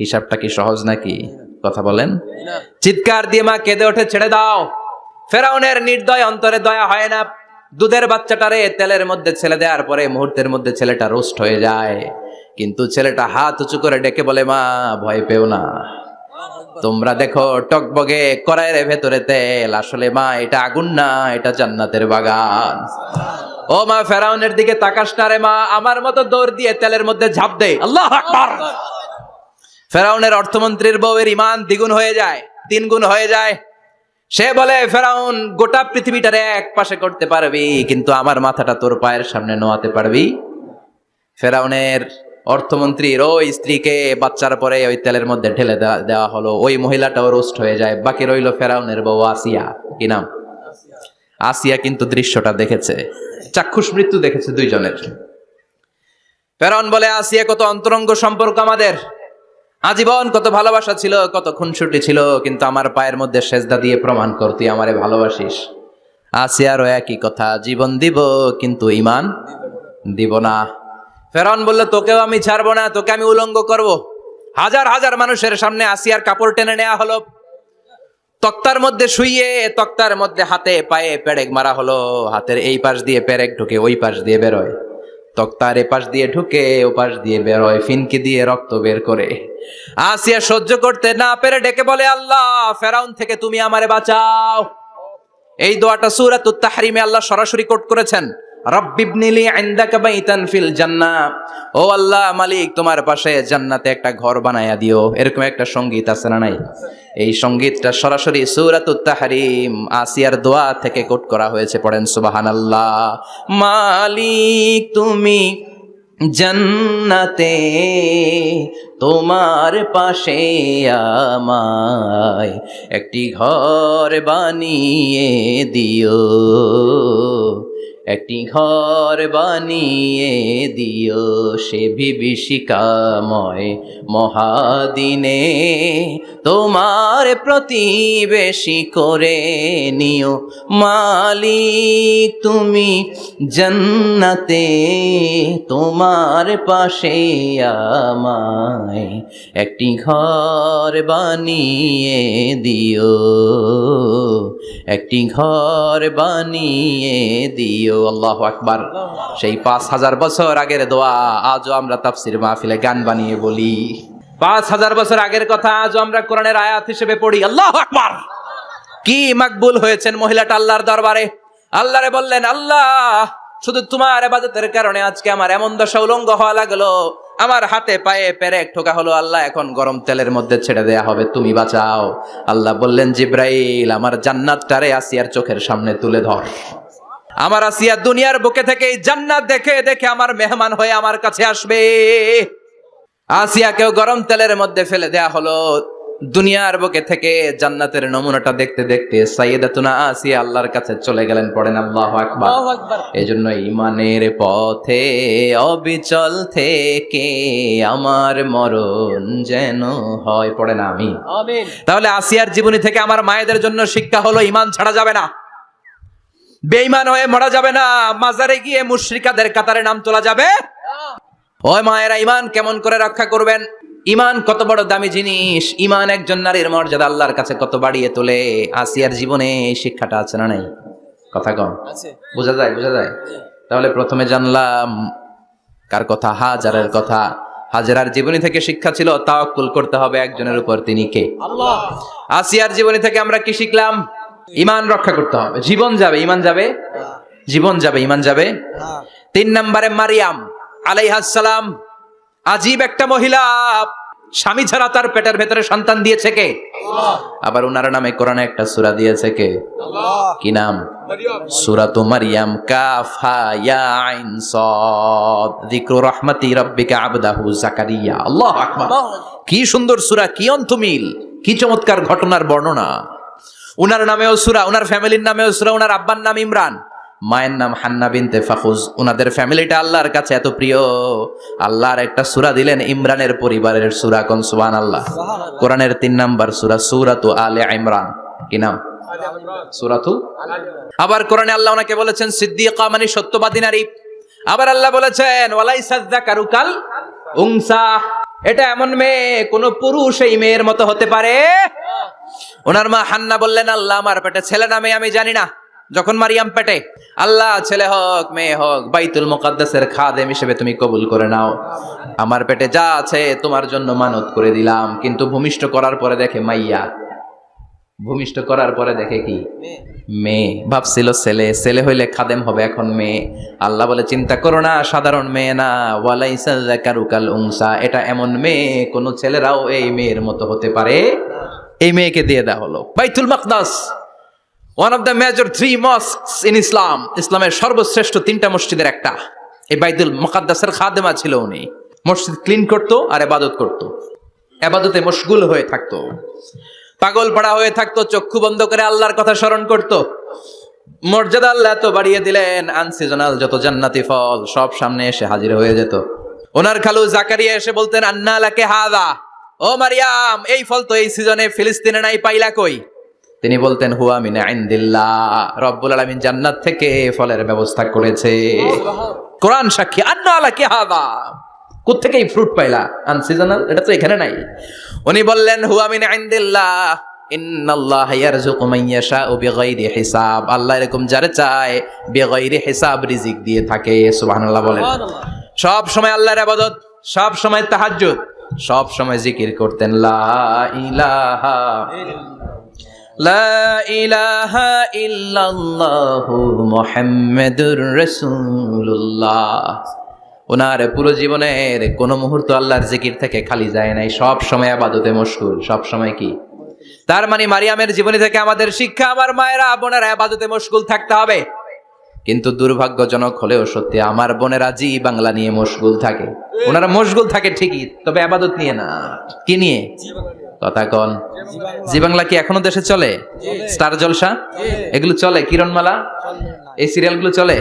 Speaker 1: হিসাবটা কি সহজ নাকি? কথা বলেন। চিৎকার দিয়ে মা কেঁদে ওঠে, ছেড়ে দাও। ফেরাউনের নির্দয় অন্তরে দয়া হয় না। দুধের বাচ্চাটারে তেলের মধ্যে ছেড়ে দেওয়ার পরে মুহূর্তের মধ্যে ছেলেটা রোস্ট হয়ে যায়। কিন্তু ছেলেটা হাত উঁচু করে ডেকে বলে, মা ভয় পেও না, তোমরা দেখো টকবগে কড়াইয়ের ভেতরে তেল, আসলে মা এটা আগুন না, এটা জান্নাতের বাগান। ও মা, ফেরাউনের দিকে তাকাস না রে মা, আমার মতো দৌড় দিয়ে তেলের মধ্যে ঝাঁপ দে। আল্লাহু আকবার। ফেরাউনের অর্থমন্ত্রীর বউয়ের ঈমান দ্বিগুণ হয়ে যায়, 3 গুণ হয়ে যায়। সে বলে, ফেরাউন, গোটা পৃথিবীটারে এক পাশে করতে পারবি, কিন্তু আমার মাথাটা তোর পায়ের সামনে নোয়াতে পারবি? ফেরাউনের অর্থমন্ত্রীর ওই স্ত্রীকে বাচ্চার পরে ওই তেলের মধ্যে ঢেলে দেওয়া হলো। ওই মহিলাটাও রোস্ট হয়ে যায়। বাকি রইল ফেরাউনের বউ আসিয়া। কি নাম? আসিয়া কিন্তু দৃশ্যটা দেখেছে, চাক্ষুষ মৃত্যু দেখেছে দুইজনের। ফেরাউন বলে, আসিয়া, কত অন্তরঙ্গ সম্পর্ক আমাদের, আজীবন কত ভালোবাসা ছিল, কত খুনসুটি ছিল, কিন্তু আমার পায়ের মধ্যে সেজদা দিয়ে প্রমাণ কর তুই আমারে ভালোবাসিস। আসিয়ারও একই কথা, জীবন দিব কিন্তু ঈমান দিব না। ফেরাউন বলল, তোকেও আমি ছাড়বো না, তোকে আমি উলঙ্গ করব। হাজার হাজার মানুষের সামনে আসিয়ার কাপড় টেনে নেওয়া হলো, তক্তার মধ্যে শুইয়ে, তক্তার মধ্যে হাতে পায়ে পেরেক মারা হলো। হাতের এই পাশ দিয়ে পেরেক ঢুকে ওই পাশ দিয়ে বেরোয়, তক্তার এ পাশ দিয়ে ঢুকে ও পাশ দিয়ে বেরোয়, ফিনকি দিয়ে রক্ত বের করে। আসিয়া সহ্য করতে না পেরে ডেকে বলে, আল্লাহ, ফেরাউন থেকে তুমি আমারে বাঁচাও। এই দোয়াটা সূরাতুত তাহরিমে আল্লাহ সরাসরি কোট করেছেন, রব্বিবনিলি ইনদাকা বাইতান ফিল জান্নাহ। ও আল্লাহ মালিক, তোমার পাশে জান্নাতে একটা ঘর বানায়া দিও। এরকম একটা সঙ্গীত আছে না নাই? এই সঙ্গীতটা সরাসরি সূরাতুত তাহরিম আসিয়ার দোয়া থেকে কোট করা হয়েছে। পড়েন সুবহানাল্লাহ। মালিক তুমি জান্নাতে, তোমার পাশে আমায় একটি ঘর বানিয়ে দিও, একটি ঘর বানিয়ে দিও, সে বিভীষিকাময় মহাদিনে তোমার প্রতিবেশী করে নিও। মালিক তুমি জান্নাতে, তোমার পাশে আমায় একটি ঘর বানিয়ে দিও, একটি ঘর বানিয়ে দিও। আল্লাহু আকবার। সেই 5000 বছর আগের দোয়া আজও আমরা তাফসীর মাহফিলে গান বানিয়ে বলি। 5000 বছর আগের কথা আজও আমরা কোরআনের আয়াত হিসেবে পড়ি। আল্লাহু আকবার। কি মাকবুল হয়েছেন মহিলাটা আল্লাহর দরবারে। আল্লাহরে বললেন, আল্লাহ, শুধু তোমার ইবাদতের কারণে আজকে আমার এমন দশা উলঙ্গ হওয়া লাগলো, আমার হাতে পায়ে পেরেক ঠোকা হলো। আল্লাহ, এখন গরম তেলের মধ্যে ছেড়ে দেয়া হবে, তুমি বাঁচাও। আল্লাহ বললেন, জিব্রাইল, আমার জান্নাতটারে আসিয়ার চোখের সামনে তুলে ধর। আমার আসিয়া দুনিয়ার বুকে থেকে এই জান্নাত দেখে দেখে আমার মেহমান হয়ে আমার কাছে আসবে। আসিয়াকেও গরম তেলের মধ্যে ফেলে দেয়া হলো। দুনিয়ার বুকে থেকে জান্নাতের নমুনাটা দেখতে দেখতে সাইয়েদাতুনা আসিয়া আল্লাহর কাছে চলে গেলেন। পড়েন আল্লাহু আকবার। এজন্য ঈমানের পথে অবিচল থেকে আমার মরণ যেন হয়। পড়েন আমিন।
Speaker 2: আমিন।
Speaker 1: তাহলে আসিয়ার জীবনী থেকে আমার মায়েদের জন্য শিক্ষা হলো ঈমান ছাড়া যাবে না, বেঈমান হয়ে মরা যাবে না, মাজারে গিয়ে মুশরিকাদের কাতারে নাম তোলা যাবে। ওই মায়েরা ঈমান কেমন করে রক্ষা করবেন? ঈমান কত বড় দামি জিনিস, ঈমান একজন নারীর মর্যাদা আল্লাহর কাছে কত বাড়িয়ে তোলে। আসিয়ার জীবনে এই শিক্ষাটা আছে না নাই? কথা কম
Speaker 2: আছে।
Speaker 1: বোঝা যায়? বোঝা যায়? তাহলে প্রথমে জানলাম কার কথা? হাজারের কথা। হাজারার জীবনী থেকে শিক্ষা ছিল তাওয়াক্কুল করতে হবে একজনের উপর, তিনি কে?
Speaker 2: আল্লাহ।
Speaker 1: আসিয়ার জীবনী থেকে আমরা কি শিখলাম? ঈমান রক্ষা করতে হবে। জীবন যাবে, ঈমান যাবে, জীবন যাবে, ঈমান যাবে। 3 নম্বরে মারিয়াম আলাইহিস সালাম, আজীব একটা মহিলা, স্বামী ছাড়া তার পেটের ভেতরে সন্তান দিয়েছে কে?
Speaker 2: আল্লাহ।
Speaker 1: আবার উনার নামে কোরআনে একটা সূরা দিয়েছে কে?
Speaker 2: আল্লাহ।
Speaker 1: কি নাম?
Speaker 2: মারিয়াম।
Speaker 1: সূরাতু মারিয়াম, কাফ হা ইয়া আইন সাদ, যিকরু রাহমাতি রাব্বিকা আবদাহু জাকারিয়া। আল্লাহু আকবার। কি সুন্দর সূরা, কি অন্তমিল, কি চমৎকার ঘটনার বর্ণনা। উনার নামেও সূরা, উনার ফ্যামিলির নামেও সূরা। উনার আব্বার নাম ইমরান, মায়ের নাম হান্না বিনতে ফাখুজ। উনাদের ফ্যামিলিটা আল্লাহর কাছে এত প্রিয়, আল্লাহর একটা সূরা দিলেন ইমরানের পরিবারের সূরা। কোন? সুবহানাল্লাহ। কোরআনের 3 নাম্বার সূরা, সূরাতু আলে ইমরান। কি নাম? সূরাতু। আবার কোরআনে আল্লাহ ওনাকে বলেছেন সিদ্দিকা, মানে সত্যবাদী নারী। আবার আল্লাহ বলেছেন ওয়ালাইসা যাকারু কাল উনসা, এটা এমন মেয়ে কোন পুরুষ এই মেয়ের মতো হতে পারে? ওনার মা হান্না বললেন আল্লাহ আমার পেটে ছেলে না মেয়ে আমি জানি না। যখন মারিয়াম পেটে, আল্লাহ ছেলে হোক মেয়ে হোক বাইতুল মুকাদ্দাসের খাদেম হিসেবে তুমি কবুল করে নাও। আমার পেটে যা আছে তোমার জন্য মানত করে দিলাম। কিন্তু ভূমিষ্ঠ করার পরে দেখে মাইয়া, ভূমিষ্ঠ করার পরে দেখে কি? মেয়ে। ভাবছিল ছেলে, ছেলে হইলে খাদেম হবে, এখন মেয়ে। আল্লাহ বলে চিন্তা করো না, সাধারণ মেয়ে না, ওয়ালাইসা যাকারু কাল উনসা, এটা এমন মেয়ে কোন ছেলেরাও এই মেয়ের মতো হতে পারে। এই মেয়েকে দিয়ে দেওয়া হলো Baitul Maqdis, one of the major 3 mosques in Islam. ইসলামের সর্বশ্রেষ্ঠ 3টা মসজিদের একটা। এই বাইতুল মুকাদ্দাসের খাদেমা ছিল উনি। মসজিদ ক্লিন করতো আর ইবাদত করতো, ইবাদতে মশগুল হয়ে থাকতো, পাগল পাড়া হয়ে থাকতো, চক্ষু বন্ধ করে আল্লাহর কথা স্মরণ করত। মর্যাদা আল্লাহ তো বাড়িয়ে দিলেন, আনসিজনাল যত জান্নাতি ফল সব সামনে এসে হাজির হয়ে যেত। ওনার খালু জাকারিয়া এসে বলতেন আন্না লাকে হাদা, ও মারিয়াম এই ফল তো এই সিজনে ফিলিস্তিনে নাই, পাইলা কই? তিনি বলতেন হুয়া মিন ইনদিল্লাহ, রব্বুল আলামিন জান্নাত থেকে ফলের ব্যবস্থা করেছে। কোরআন সাক্ষী, আন্না লাকে হাদা, কোত্থেকে এই ফ্রুট পাইলা? আনসিজনাল, এটা তো এখানে নাই। উনি বললেন হুয়া মিন ইনদিল্লাহ, ইন্নাল্লাহা ইয়ারযুকু মান ইয়াশাউ বিগাইরি হিসাব, আল্লাহ এরকম যারে চায় বিগাইরি হিসাব রিজিক দিয়ে থাকে। সুবহানাল্লাহ বলেন। সব সময় আল্লাহর ইবাদত, সব সময় তাহাজ্জুদ, সব সময় জিকির করতেন লা ইলাহা লা ইলাহা ইল্লাল্লাহু মুহাম্মাদুর রাসূলুল্লাহ। ওনার পুরো জীবনের কোন মুহূর্ত আল্লাহর জিকির থেকে খালি যায় নাই, সব সময় ইবাদতে মশগুল, সব সময় কি? তার মানে মারিয়ামের জীবনী থেকে আমাদের শিক্ষা, আমার মায়েরা বোনেরা ইবাদতে মশগুল থাকতে হবে। কিন্তু দুর্ভাগ্যজনক হলেও সত্যি, আমার বোনেরা জি বাংলা নিয়ে মশগুল থাকে। ওনারা মশগুল থাকে ঠিকই, তবে ইবাদত নিয়ে না। কি নিয়ে? কথা কন। জি বাংলা কি এখনো দেশে চলে? স্টার জলসা এগুলো চলে, কিরণমালা এই সিরিয়ালগুলো চলে।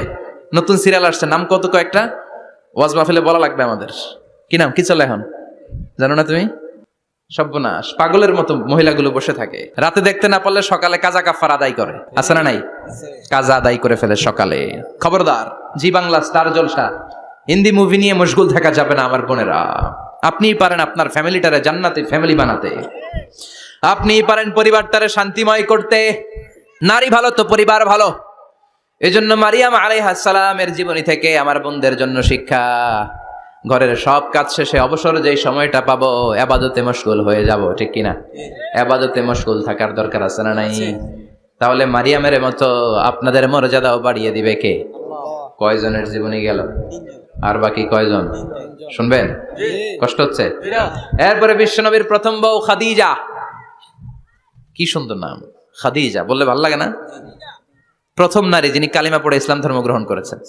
Speaker 1: নতুন সিরিয়াল আসছে, নাম কত কয়েকটা, ওয়াজ মাহফিলে বলা লাগবে আমাদের। কি নাম, কি চলে এখন জানো না তুমি? সর্বনাশ, পাগলের মতো মহিলাগুলো বসে থাকে, রাতে দেখতে না পারলে সকালে কাজা কাফার আদায় করে, আছে না নাই? কাজা আদায় করে ফেলে সকালে। খবরদার, জি বাংলা, স্টার জলসা, হিন্দি মুভি নিয়ে মশগুল থাকা যাবে না আমার বোনেরা। আপনিই পারেন আপনার ফ্যামিলিটারে জান্নাতি ফ্যামিলি বানাতে, আপনিই পারেন পরিবারটারে শান্তিময় করতে। নারী ভালো তো পরিবার ভালো। এজন্য মারিয়াম আলাইহিস সালামের জীবনী থেকে আমার বোনদের জন্য শিক্ষা, ঘরের সব কাজ শেষে অবসর যেই সময়টা পাবো ইবাদতে মশগুল হয়ে যাব, ঠিক কিনা? ইবাদতে মশগুল থাকার দরকার আছে না নাই? তাহলে মারিয়ামের মতো আপনাদের মর্যাদাও বাড়িয়ে দিবে কে? কয়জনের জীবনী গেল? আর বাকি কয়জন শুনবেন? কষ্ট হচ্ছে? এরপরে বিশ্বনবীর প্রথম বউ খাদিজা। কি সুন্দর নাম, খাদিজা বললে ভালো লাগে না? প্রথম নারী যিনি কালিমা পড়ে ইসলাম ধর্ম গ্রহণ করেছেন,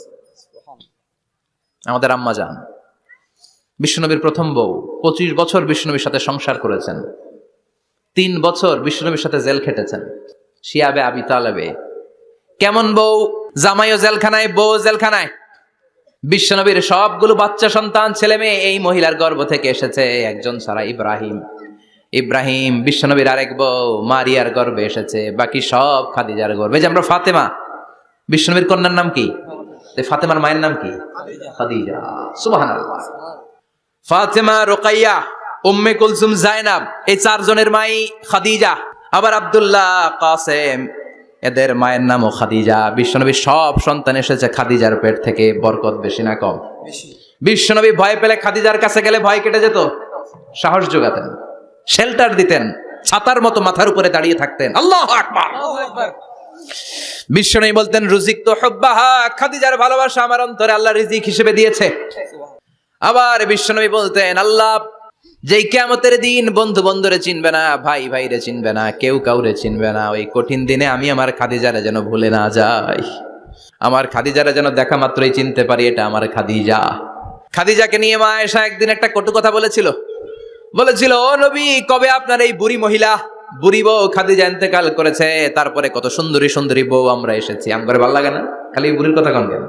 Speaker 1: আমাদের আম্মা জান, বিশ্বনবীর প্রথম বউ। 25 বছর বিশ্বনবীর সাথে সংসার করেছেন। 3 বছর বিশ্বনবীর সাথে জেল খেটেছেন শিয়াবে আবি তালেবে। কেমন বউ, জামাইও জেলখানায়, বউ জেলখানায়। বিশ্বনবীর সবগুলো বাচ্চা সন্তান ছেলে মেয়ে এই মহিলার গর্ভ থেকে এসেছে, একজন ছাড়া ইব্রাহিম বিশ্বনবীর আরেক বউ মারিয়ার গর্ভে এসেছে, বাকি সব খাদিজার গর্ভে। যে আমরা ফাতেমা, বিশ্বনবীর কন্যার নাম কি? ফাতেমার মায়ের নাম কি? খাদিজা। সুবহানাল্লাহ। ফাতেমা, রুকাইয়া, উম্মে কুলসুম, জায়নাব, এই 4 জনের মাই খাদিজা। আবার আব্দুল্লাহ, কাসেম, এদের মায়ের নামও খাদিজা। বিশ্বনবীর সব সন্তান এসেছে খাদিজার পেট থেকে। বরকত বেশি না কম? বিশ্বনবী ভয় পেলে খাদিজার কাছে গেলে ভয় কেটে যেত, সাহস যোগাতেন, শেল্টার দিতেন, ছাতার মতো মাথার উপরে দাঁড়িয়ে থাকতেন। আল্লাহু আকবার। বিশ্বনবী বলতেন, রুজিক তো হুব্বাহা, খাদিজার ভালোবাসা আমার অন্তরে আল্লাহ রিজিক হিসেবে দিয়েছে। আবার বিশ্বনবী বলতেন, আল্লাহ যেই কিয়ামতের দিন বন্ধু বন্ধুরে চিনবে না, ভাই ভাইরে চিনবে না, কেউ কাউরে চিনবে না, ওই কঠিন দিনে আমি আমার খাদিজারে যেন ভুলে না যাই, আমার খাদিজারে যেন দেখা মাত্রই চিনতে পারি এটা আমার খাদিজা। খাদিজাকে নিয়ে মা আয়েশা একদিন একটা কটু কথা বলেছিল, ও নবী, কবে আপনার এই বুড়ি মহিলা, বুড়ি বউ খাদিজা ইন্তেকাল করেছে, তারপরে কত সুন্দরী সুন্দরী বউ আমরা এসেছি, আমার ভালো লাগে না? খালি বুড়ির কথা কন কেন?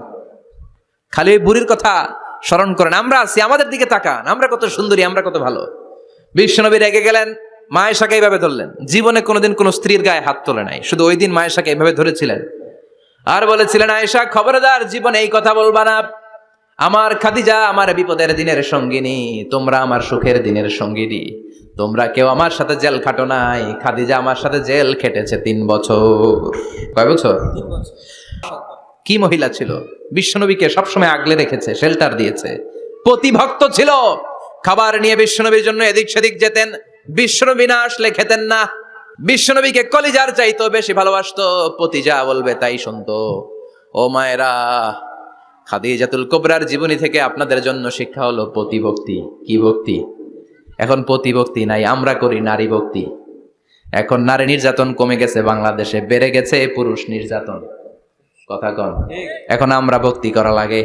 Speaker 1: খালি ওই বুড়ির কথা স্মরণ করেন। আমরা আছি, আমাদের দিকে তাকান, আমরা কত সুন্দরী, আমরা কত ভালো। বিশ্বনবী রেগে গেলেন, মা আয়েশাকে এইভাবে ধরলেন। জীবনে কোনোদিন কোনো স্ত্রীর গায়ে হাত তোলে নাই, শুধু ওই দিন মা আয়েশাকে এইভাবে ধরেছিলেন আর বলেছিলেন, আয়েশা খবরদার, জীবনে এই কথা বলবা না, আমার খাদিজা আমার বিপদের দিনের সঙ্গিনী, তোমরা আমার সুখের দিনের সঙ্গিনী, তোমরা কেউ আমার সাথে জেল খাটো নাই, খাদিজা আমার সাথে জেল খেটেছে 3 বছর। কয় বছর? 3 বছর। কি মহিলা ছিল, বিশ্বনবীকে সবসময় আগলে রেখেছে, শেল্টার দিয়েছে, প্রতিভক্ত ছিল। খাবার নিয়ে বিশ্বনবীর জন্য এদিক সেদিক যেতেন, বিশ্বনবী না আসলে খেতেন না। বিশ্বনবীকে কলিজার চাইতো বেশি ভালোবাসতো, পতি যা বলবে তাই শুনতো। ও মায়েরা, খাদিজাতুল কুবরার জীবনী থেকে আপনাদের জন্য শিক্ষা হলো প্রতিভক্তি। কি ভক্তি? এখন প্রতিভক্তি নাই, আমরা করি নারী ভক্তি। এখন নারী নির্যাতন কমে গেছে বাংলাদেশে, বেড়ে গেছে পুরুষ নির্যাতন। কথা কন। এখন আমরা ভক্তি করা লাগে,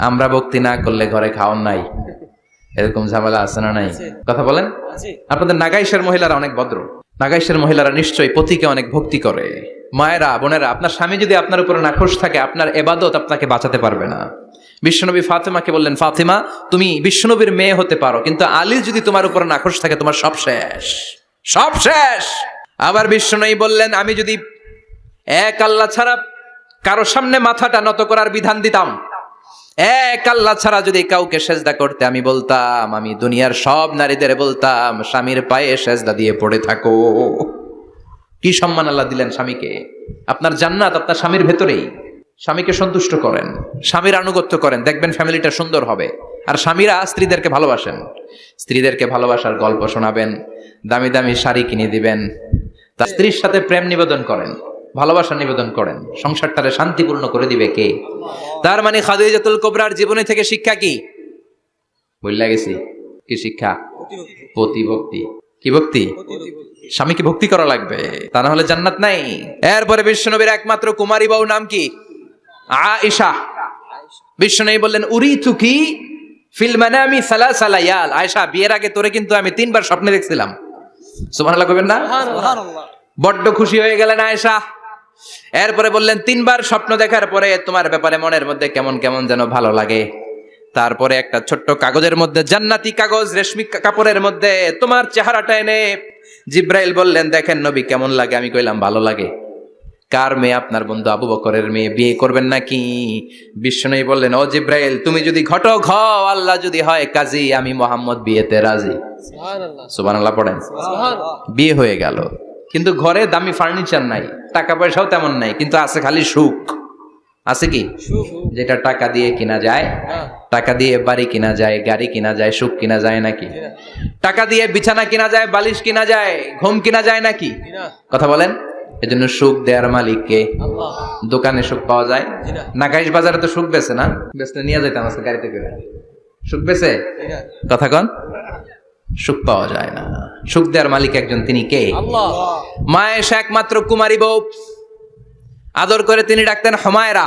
Speaker 1: আমরা ভক্তি না করলে ঘরে খাওয়ান নাই, এরকম ঝামেলা আছে না নাই? কথা বলেন। আপনাদের নাগাইশের মহিলারা অনেক ভদ্র, নাগাইশের মহিলারা নিশ্চয়ই পতিকে অনেক ভক্তি করে। মায়েরা, বোনেরা, আপনার স্বামী যদি আপনার উপরে নাখোশ থাকে, আপনার এবাদত আপনাকে বাঁচাতে পারবে না। বিশ্বনবী ফাতেমাকে বললেন, ফাতেমা তুমি বিশ্বনবীর মেয়ে হতে পারো, কিন্তু আলী যদি তোমার উপরে নাখোশ থাকে, তোমার সব শেষ, সব শেষ। আবার বিশ্বনবী বললেন, আমি যদি এক আল্লাহ ছাড়া কারো সামনে মাথাটা নত করার বিধান দিতাম, এক আল্লাহ ছাড়া যদি কাউকে সেজদা করতে আমি বলতাম, আমি দুনিয়ার সব নারীদের বলতাম স্বামীর পায়ে সেজদা দিয়ে পড়ে থাকো। কি সম্মান আল্লাহ দিলেন স্বামীকে। আপনার জান্নাত আপনার স্বামীর ভেতরেই। স্বামীকে সন্তুষ্ট করেন, স্বামীর আনুগত্য করেন, দেখবেন ফ্যামিলিটা সুন্দর হবে। আর স্বামীরা স্ত্রীদেরকে ভালোবাসেন, স্ত্রীদেরকে ভালোবাসার গল্প শোনাবেন, দামি দামি শাড়ি কিনে দিবেন, তার স্ত্রীর সাথে প্রেম নিবেদন করেন, ভালোবাসা নিবেদন করেন, সংসারটারে শান্তিপূর্ণ করে দিবে কে? তার মানে খাদিজাতুল কুবরার জীবনী থেকে শিক্ষা কি? বললা গেছি কি শিক্ষা? প্রতিভক্তি। কি ভক্তি? স্বামীকে ভক্তি করা লাগবে, তা না হলে জান্নাত নাই। এরপরে বিশ্বনবীর একমাত্র কুমারী বউ নাম কি? আয়েশা। বিশ্বনবী বললেন, উরিতুকি ফিল মানামি সালাসা লায়াল। আয়েশা, বিয়ের আগে তোরে কিন্তু আমি 3 বার স্বপ্নে দেখছিলাম। সুবহানাল্লাহ কইবেন না? সুবহানাল্লাহ। বড্ড খুশি হয়ে গেলেন আয়েশা। এরপরে বললেন, 3 বার স্বপ্ন দেখার পরে তোমার ব্যাপারে মনের মধ্যে কেমন কেমন যেন ভালো লাগে। তারপরে একটা ছোট্ট কাগজের মধ্যে, জান্নাতি কাগজ, রেশমি কাপড়ের মধ্যে তোমার চেহারাটা এনে জিব্রাইল বললেন, দেখেন নবী কেমন লাগে। আমি কইলাম, ভালো লাগে। কার মেয়ে? আপনার বন্ধু আবু বকরের মেয়ে, বিয়ে করবেন নাকি? বিশ্বনবী বললেন, ও জিব্রাইল, তুমি যদি ঘটক হও, আল্লাহ যদি হয় কাজী, আমি মুহাম্মদ বিয়েতে রাজি। সুবহানাল্লাহ। সুবহানাল্লাহ পড়েন। সুবহানাল্লাহ। বিয়ে হয়ে গেল, কিন্তু ঘরে দামি ফার্নিচার নাই, টাকা পয়সাও তেমন নাই, কিন্তু আছে খালি সুখ। আছে কি? যেটা টাকা দিয়ে কিনা যায়, টাকা দিয়ে বাড়ি কিনা যায়, গাড়ি কিনা যায়, সুখ কিনা যায় নাকি? টাকা দিয়ে বিছানা কিনা যায়, বালিশ কিনা যায়, ঘুম কিনা যায় নাকি? কথা বলেন। এজন্য সুখ দেয়ার মালিক কে? আল্লাহ। দোকানে সুখ পাওয়া যায়? নাগাইশ বাজারে তো সুখ বেছে না, বেচতে নিয়ে যাইতাম আজকে গাড়িতে করে। সুখ বেছে? কথা কন। সুখ পাওয়া যায় না। সুখ দেয়ার মালিক একজন, তিনি কে? আল্লাহ। মা আয়েশা একমাত্র কুমারী বউ, আদর করে তিনি ডাকতেন হুমায়রা,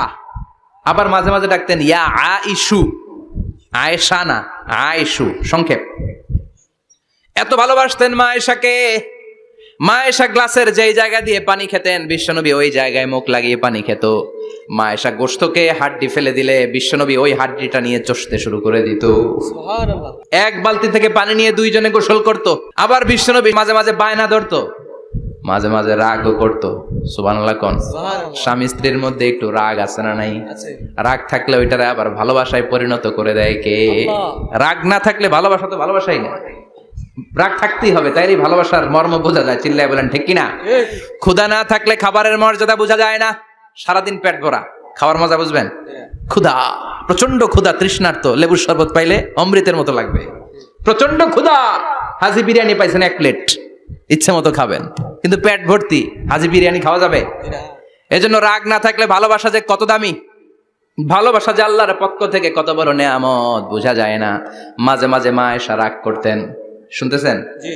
Speaker 1: আবার মাঝে মাঝে ডাকতেন ইয়া আইশু। আয়েশা না, আইশু সংক্ষেপ। এত ভালোবাসতেন মা আয়েশাকে। মা আয়েশা গ্লাসের যেই জায়গা দিয়ে পানি খেতেন বিশ্বনবী ওই জায়গায় মুখ লাগিয়ে পানি খেত। মা আয়েশা গোশতকে হাড্ডি ফেলে দিলে বিশ্বনবী ওই হাড্ডিটা নিয়ে চষতে শুরু করে দিত।
Speaker 2: সুবহানাল্লাহ।
Speaker 1: এক বালতি থেকে পানি নিয়ে দুইজনে গোসল করত। আবার বিশ্বনবী মাঝে মাঝে বায়না ধরতো, মাঝে মাঝে রাগও করতো। সুবহানাল্লাহ কোন।
Speaker 2: সুবহানাল্লাহ।
Speaker 1: স্বামী স্ত্রীর মধ্যে একটু রাগ আছে না নাই?
Speaker 2: আছে।
Speaker 1: রাগ থাকলে ওইটারে আবার ভালোবাসায় পরিণত করে দেয় কে?
Speaker 2: আল্লাহ।
Speaker 1: রাগ না থাকলে ভালোবাসা তো ভালোবাসাই না। রাগ থাকতেই হবে, তাইলে ভালোবাসার মর্ম বোঝা যায়। চিল্লায় বলেন ঠিক কিনা?
Speaker 2: ঠিক।
Speaker 1: ক্ষুধা না থাকলে খাবারের মর্যাদা বোঝা যায় না। সারাদিন পেট ভরা, খাওয়ার মজা বুঝবেন? ক্ষুধা, প্রচন্ড ক্ষুধা, তৃষ্ণার্ত, লেবুর শরবত পাইলে অমৃতের মতো লাগবে। প্রচন্ড ক্ষুধা, হাজি বিরিয়ানি পাইছেন 1 প্লেট, ইচ্ছে মতো খাবেন, কিন্তু পেট ভর্তি, হাজি বিরিয়ানি খাওয়া যাবে? এজন্য রাগ না থাকলে ভালোবাসা যে কত দামি, ভালোবাসা যে আল্লাহর পক্ষ থেকে কত বড় নেয়ামত বোঝা যায় না। মাঝে মাঝে মা আয়েশা রাগ করতেন, শুনতেছেন?
Speaker 2: জি।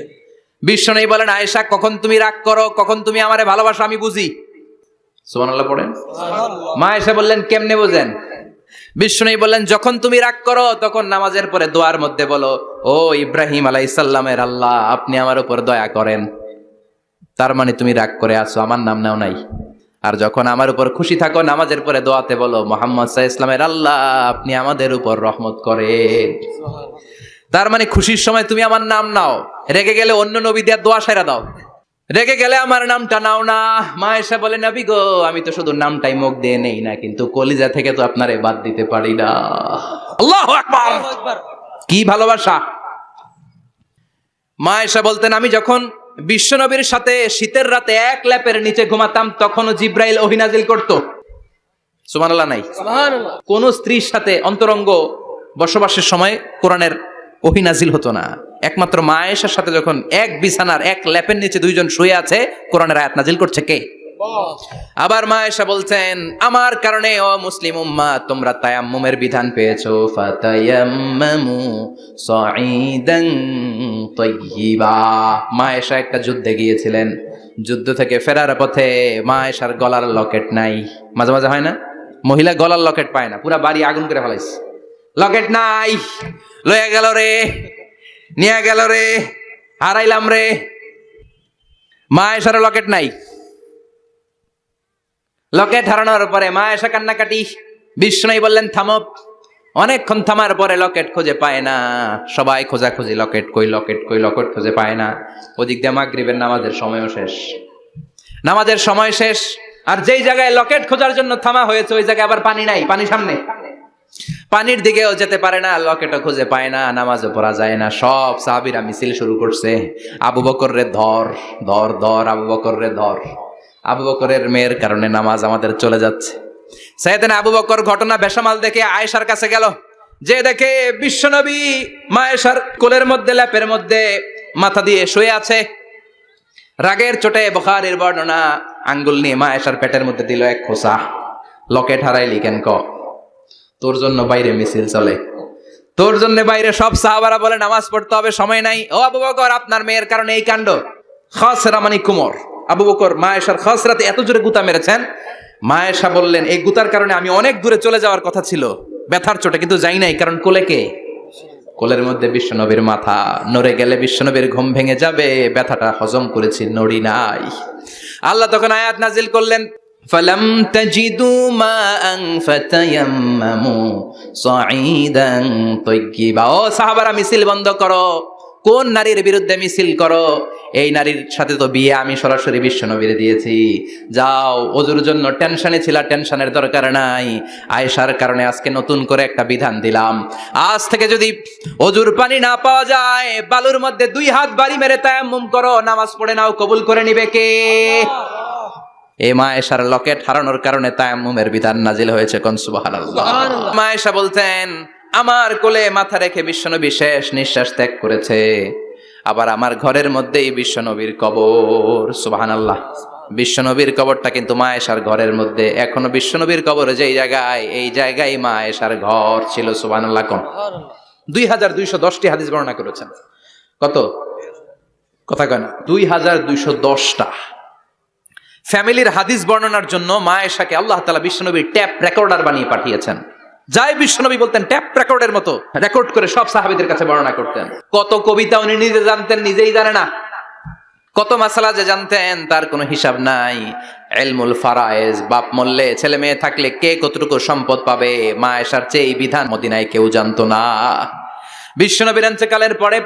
Speaker 1: বিশ্বনবী বলেন, আয়েশা কখন তুমি রাগ করো, কখন তুমি আমারে ভালোবাসো আমি বুঝি। সুবহানাল্লাহ পড়েন।
Speaker 2: সুবহানাল্লাহ।
Speaker 1: মা আয়েশা বললেন, কেমনে বোঝেন? বিশ্বনবী বললেন, যখন তুমি রাগ করো তখন নামাজের পরে দোয়ার মধ্যে বলো, ও ইব্রাহিম আলাইহিস সালামের আল্লাহ, আপনি আমার উপর দয়া করেন। তার মানে তুমি রাগ করে আছো, আমার নাম নাও নাই। আর যখন আমার উপর খুশি থাকো নামাজের পরে দোয়াতে বলো, মুহাম্মদ সাল্লাল্লাহু আলাইহি ওয়াসাল্লামের আল্লাহ, আপনি আমাদের উপর রহমত করেন।
Speaker 2: সুবহানাল্লাহ।
Speaker 1: তার মানে খুশির সময় তুমি আমার নাম নাও, রেগে গেলে অন্য নবী দিয়ে দোয়া সেরা দাও, রেগে গেলে আমার নামটা নাও না। মা আয়েশা বলে, নবী গো, আমি তো শুধু নামটাই মুখ দিয়ে নেই না, কিন্তু কলিজা থেকে তো আপনারে বাদ দিতে পারি না। আল্লাহু আকবার।
Speaker 2: আল্লাহু আকবার।
Speaker 1: কি ভালোবাসা! মা আয়েশা বলতেন, আমি যখন বিশ্বনবীর সাথে শীতের রাতে এক ল্যাপের নিচে ঘুমাতাম তখনও জিব্রাইল ওহী নাজিল করতো। সুবহানাল্লাহ নাই?
Speaker 2: সুবহানাল্লাহ।
Speaker 1: কোন স্ত্রীর সাথে অন্তরঙ্গ বসবাসের সময় কোরআনের ওহী নাজিল হতো না। একমাত্র মা আয়েশার সাথে যখন এক বিছানার এক ল্যাপের নিচে দুইজন শুয়ে আছে, কোরআনের আয়াত নাজিল করছে কে? আবার মা আয়েশা বলছেন, আমার কারণে ও মুসলিম উম্মাহ তোমরা তায়াম্মুমের বিধান পেয়েছো। ফাতায়াম্মামু সাঈদান তাইয়্যিবা। মা আয়েশা একটা যুদ্ধে গিয়েছিলেন, যুদ্ধ থেকে ফেরার পথে মা আয়েশার গলার লকেট নাই। মাঝে মাঝে হয় না, মহিলা গলার লকেট পায় না, পুরা বাড়ি আগুন করে ফেলাইছে, লকেট নাই, লয়ে গেল রে, নিয়ে গেল রে, হারাইলাম রে। মা আয়েশার লকেট নাই। লকেট হারানোর পরে মা আয়েশা কান্নাকাটি। বিষ্ণু বললেন, থামো। অনেকক্ষণ থামার পরে লকেট খুঁজে পায় না, সবাই খোঁজাখুঁজি, লকেট কই, লকেট কই, লকেট খুঁজে পায় না। ওদিক দিয়ে মাগরিবের নামাজের সময়ও শেষ, নামাজের সময় শেষ। আর যেই জায়গায় লকেট খোঁজার জন্য থামা হয়েছে ওই জায়গায় আবার পানি নাই, পানি সামনে, পানির দিকেও যেতে পারে না, লকেটও খুঁজে পায় না, নামাজও পড়া যায় না। সব সাহাবীরা মিছিল শুরু করছে, আবু বকর রে ধর, ধর ধর, আবু বকর রে ধর। আবু বকরের মেয়ের কারণে নামাজ আমাদের চলে যাচ্ছে। সাইয়েদনা আবু বকর ঘটনা বেসামাল দেখে আয়েশার কাছে গেল, যে দেখে বিশ্বনবী মা আয়েশার কোলের মধ্যে, ল্যাপের মধ্যে মাথা দিয়ে শুয়ে আছে। রাগের চোটে বুখারীর বর্ণনা, আঙ্গুল নিয়ে মা আয়েশার পেটের মধ্যে দিল এক খোঁচা। লকেট হারাইলি কেন? ক, তোর জন্য বাইরে মিছিল চলে, তোর জন্য বাইরে সব সাহাবারা বলে নামাজ পড়তে হবে, সময় নাই। ও আবু বকর, আপনার মেয়ের কারণে এই কাণ্ড। খাসরা মানে কুমর। আবু বকর মা আয়েশার খাসরাতে এত জোরে গুতা মেরেছেন, মা আয়েশা বললেন, এই গুতার কারণে আমি অনেক দূরে চলে যাওয়ার কথা ছিল ব্যথার চোটে, কিন্তু যাই নাই, কারণ কোলে কে? কোলের মধ্যে বিশ্বনবীর মাথা, নড়ে গেলে বিশ্বনবীর ঘুম ভেঙে যাবে, ব্যথাটা হজম করেছি, নড়ি নাই। আল্লাহ তখন আয়াত নাজিল করলেন, ফালাম তাজিদু মাআন ফাতায়াম্মামু সাঈদান তাইয়্যিবা। ও সাহাবারা, মিছিল বন্ধ করো। কোন নারীর বিরুদ্ধে মিছিল করো? এই নারীর সাথে তো বিয়ে আমি সরাসরি বিশ্বনবীরে দিয়েছি। যাও, ওজুর জন্য টেনশনে ছিলা, টেনশনের দরকার নাই। আয়েশার কারণে আজকে নতুন করে একটা বিধান দিলাম, আজ থেকে যদি ওজুর পানি না পাওয়া যায়, বালুর মধ্যে 2 হাত বাড়ি মেরে তায়াম্মুম করো, নামাজ পড়ে নাও, কবুল করে নিবে কে? এই মা আয়েশার লকেট হারানোর কারণে তায়াম্মুমের বিধান নাজিল হয়েছে। কোন সুবহানাল্লাহ। মা আয়েশা বলতেন, আমার কোলে মাথা রেখে বিশ্বনবী শেষ নিঃশ্বাস ত্যাগ করেছে, আবার আমার ঘরের মধ্যেই বিশ্বনবীর কবর। সুবহানাল্লাহ। বিশ্বনবীর কবরটা কিন্তু মা আয়েশার ঘরের মধ্যে। এখনো বিশ্বনবীর কবর যেই জায়গায়, এই জায়গায় মা আয়েশার ঘর ছিল। সুবহানাল্লাহ। কোন 2210টি হাদিস বর্ণনা করেছেন। কত? কথা কয় না, 2210টা। ফ্যামিলির হাদিস বর্ণনার জন্য মা আয়েশাকে আল্লাহ তাআলা বিশ্বনবীর ট্যাপ রেকর্ডার বানিয়ে পাঠিয়েছেন। যাই বিশ্বনবী বলতেন, ট্যাপ রেকর্ডের মতো রেকর্ড করে সব সাহাবীদের কাছে বর্ণনা করতেন। কত কবিতা উনি নিজে জানতেন, নিজেই জানে না। কত মাসালা যে জানতেন তার কোনো হিসাব নাই। ইলমুল ফারায়েজ, বাপ মরলে ছেলে মেয়ে থাকলে কে কতটুকু সম্পদ পাবে, মা আয়েশার চেয়ে এই বিধান মদিনায় কেউ জানতো না। বিশ্বনবীর ইন্তেকালের পরে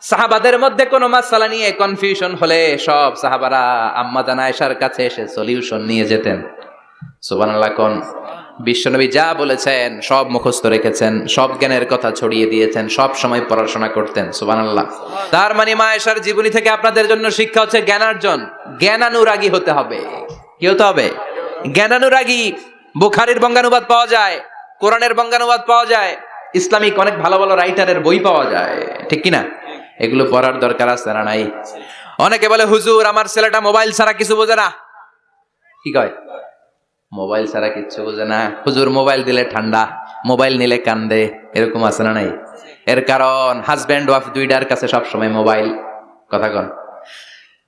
Speaker 1: সাহাবাদের মধ্যে কোনো মাসালা নিয়ে কনফিউশন হলে সব সাহাবারা আম্মা জান আয়েশার কাছে এসে সলিউশন নিয়ে যেতেন। সুবহানাল্লাহ কোন। বিশ্বনবী যা বলেছেন সব মুখস্থ রেখেছেন, সব জ্ঞানের কথা ছড়িয়ে দিয়েছেন, সব সময় পড়াশোনা করতেন। সুবহানাল্লাহ। তার মানে মা আয়েশার জীবনী থেকে আপনাদের জন্য শিক্ষা হচ্ছে জ্ঞানার্জন, জ্ঞানানুরাগী হতে হবে। কি হতে হবে? জ্ঞানানুরাগী। বুখারীর বঙ্গানুবাদ পাওয়া যায়, কোরআনের বঙ্গানুবাদ পাওয়া যায়, ইসলামিক অনেক ভালো ভালো রাইটারের বই পাওয়া যায়, ঠিক কিনা? এগুলো পড়ার দরকার আছে না নাই? অনেকে বলে হুজুর আমার ছেলেটা মোবাইল ছাড়া কিছু বোঝে না। কি কয়? মোবাইল ছাড়া কিচ্ছু বোঝে না। হুজুর মোবাইল দিলে ঠান্ডা, মোবাইল নিলে কান্দে, এরকম আছে না নাই? এর কারণ হাজব্যান্ড ওয়াইফ দুইটার কাছে সবসময় মোবাইল। কথা কন।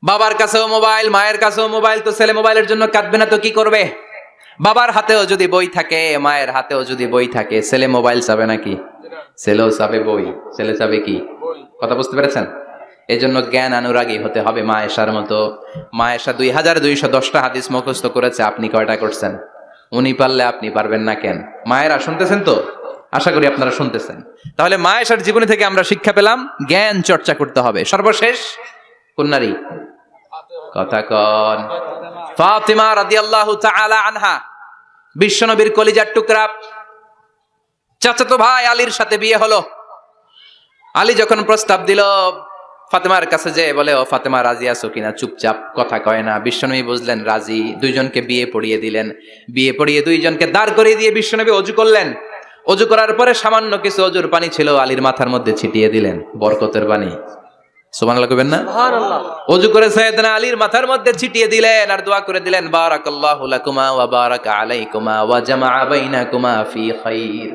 Speaker 1: বাবার কাছেও মোবাইল, মায়ের কাছেও মোবাইল, তো ছেলে মোবাইলের জন্য কাঁদবে না তো কি করবে? বাবার হাতেও যদি বই থাকে, মায়ের হাতেও যদি বই থাকে, ছেলে মোবাইল চাবে নাকি? ছেলেও চাবে বই, ছেলে চাবে কি? কথা বুঝতে পেরেছেন? এই জন্য জ্ঞান অনুরাগী হতে হবে মা আয়েশার মতো। মা আয়েশা 2210টা হাদিস মুখস্থ করেছে, আপনি কয়টা করছেন? উনি পারলে আপনি পারবেন না কেন? মায়েরা শুনতেছেন তো? আশা করি আপনারা শুনতেছেন। তাহলে মা আয়েশার জীবনী থেকে আমরা শিক্ষা পেলাম জ্ঞান চর্চা করতে হবে। সর্বশেষ কোন নারী? কথা কন। ফাতিমা রাদিয়াল্লাহু তাআলা আনহা, বিশ্বনবীর কলিজার টুকরা। চাচাতো ভাই আলীর সাথে বিয়ে হলো। আলী যখন প্রস্তাব দিল ফাতেমার কাছে, যে বলে ও ফাতেমা রাজি আছো কিনা, চুপচাপ কথা কয় না। বিশ্বনবী বুঝলেন রাজি, দুইজনকে বিয়ে পড়িয়ে দিলেন। বিয়ে পড়িয়ে দুইজনকে দাঁড় করিয়ে দিয়ে বিশ্বনবী অজু করলেন। অজু করার পরে সামান্য কিছু অজুর পানি ছিল, আলীর মাথার মধ্যে ছিটিয়ে দিলেন, বরকতের পানি। সুবহানাল্লাহ কইবেন না?
Speaker 2: সুবহানাল্লাহ।
Speaker 1: অজু করে সাইয়েদনা আলীর মাথার মধ্যে ছিটিয়ে দিলেন আর দোয়া করে দিলেন, বারাকাল্লাহু লাকুমা ওয়া বারাকা আলাইকুমা ওয়া জামাআ বাইনাকুমা ফি খাইর।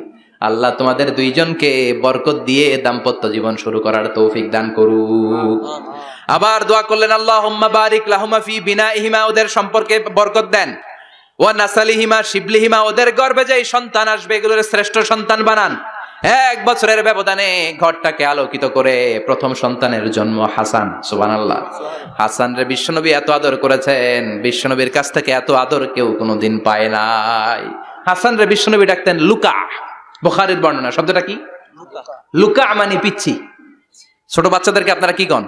Speaker 1: আল্লাহ তোমাদের দুইজনকে বরকত দিয়ে দাম্পত্য জীবন শুরু করার তৌফিক দান করুক। আবার দোয়া করলেন, আল্লাহুম্মা বারিক লাহুমা ফি বিনাইহিমা, ওদের সম্পর্কে বরকত দেন। ওয়া নাসালিহিমা শিবলিহিমা, ওদের গর্ভে যেই সন্তান আসবে এগুলোর শ্রেষ্ঠ সন্তান বানান। 1 বছরের ব্যবধানে ঘরটাকে আলোকিত করে প্রথম সন্তানের জন্ম হাসান। সুবহানাল্লাহ। হাসান রে বিশ্বনবী এত আদর করেছেন, বিশ্বনবীর কাছ থেকে এত আদর কেউ কোনোদিন পায় নাই। হাসান রে বিশ্বনবী ডাকতেন লুকা। বুখারীর বর্ণনা, শব্দটা কি? লুকা মানে পিচ্ছি। ছোট বাচ্চাদেরকে আপনারা কি কন?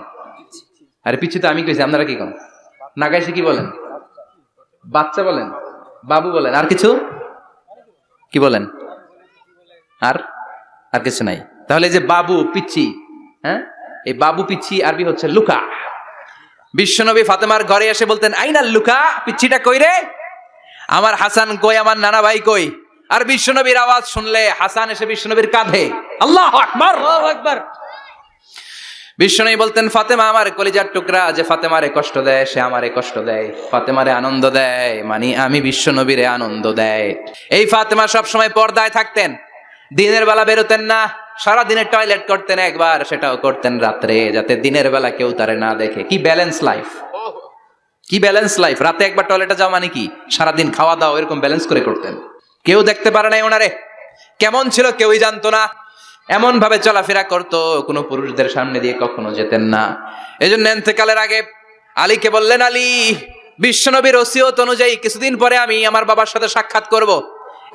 Speaker 1: আরে পিচ্ছি তো আমি কইছি, আপনারা কি কন? নাগাইছে কি বলেন? বাচ্চা বলেন, বাবু বলেন, আর কিছু কি বলেন? আর আর কিছু নাই। তাহলে যে বাবু পিচ্ছি, হ্যাঁ, এই বাবু পিচ্ছি আরবি হচ্ছে লুকা। বিশ্বনবী ফাতেমার ঘরে এসে বলতেন, আইনাল লুকা, পিচ্ছিটা কই রে? আমার হাসান কই, আমার নানা ভাই কই? আর বিশ্বনবীর আওয়াজ শুনলে হাসান এসে বিশ্বনবীর কাঁধে। আল্লাহু আকবার,
Speaker 2: আল্লাহু আকবার।
Speaker 1: বিশ্বনবী বলতেন, ফাতেমা আমার কলিজার টুকরা, যে ফাতেমারে কষ্ট দেয় সে আমারে কষ্ট দেয়, ফাতেমারে আনন্দ দেয় মানে আমি বিশ্বনবীরে আনন্দ দেয়। এই ফাতেমা সব সময় পর্দায় থাকতেন, দিনের বেলা বেরোতেন না, সারা দিনে টয়লেট করতেন একবার, সেটাও করতেন রাত্রে, যাতে দিনের বেলা কেউ তারে না দেখে। কি ব্যালেন্স লাইফ, কি ব্যালেন্স লাইফ! রাতে একবার টয়লেটে যাওয়া মানে কি সারাদিন খাওয়া দাওয়া এরকম ব্যালেন্স করে করতেন। কেউ দেখতে পারে নাই ওনারে, কেমন ছিল কেউই জানতো না। এমন ভাবে চলাফেরা করতো, কোনো পুরুষদের সামনে দিয়ে কখনো যেতেন না। এই জন্য ইন্তেকালের আগে আলীকে বললেন, আলী, বিশ্বনবীর ওসিয়ত অনুযায়ী কিছুদিন পরে আমি আমার বাবার সাথে সাক্ষাৎ করব।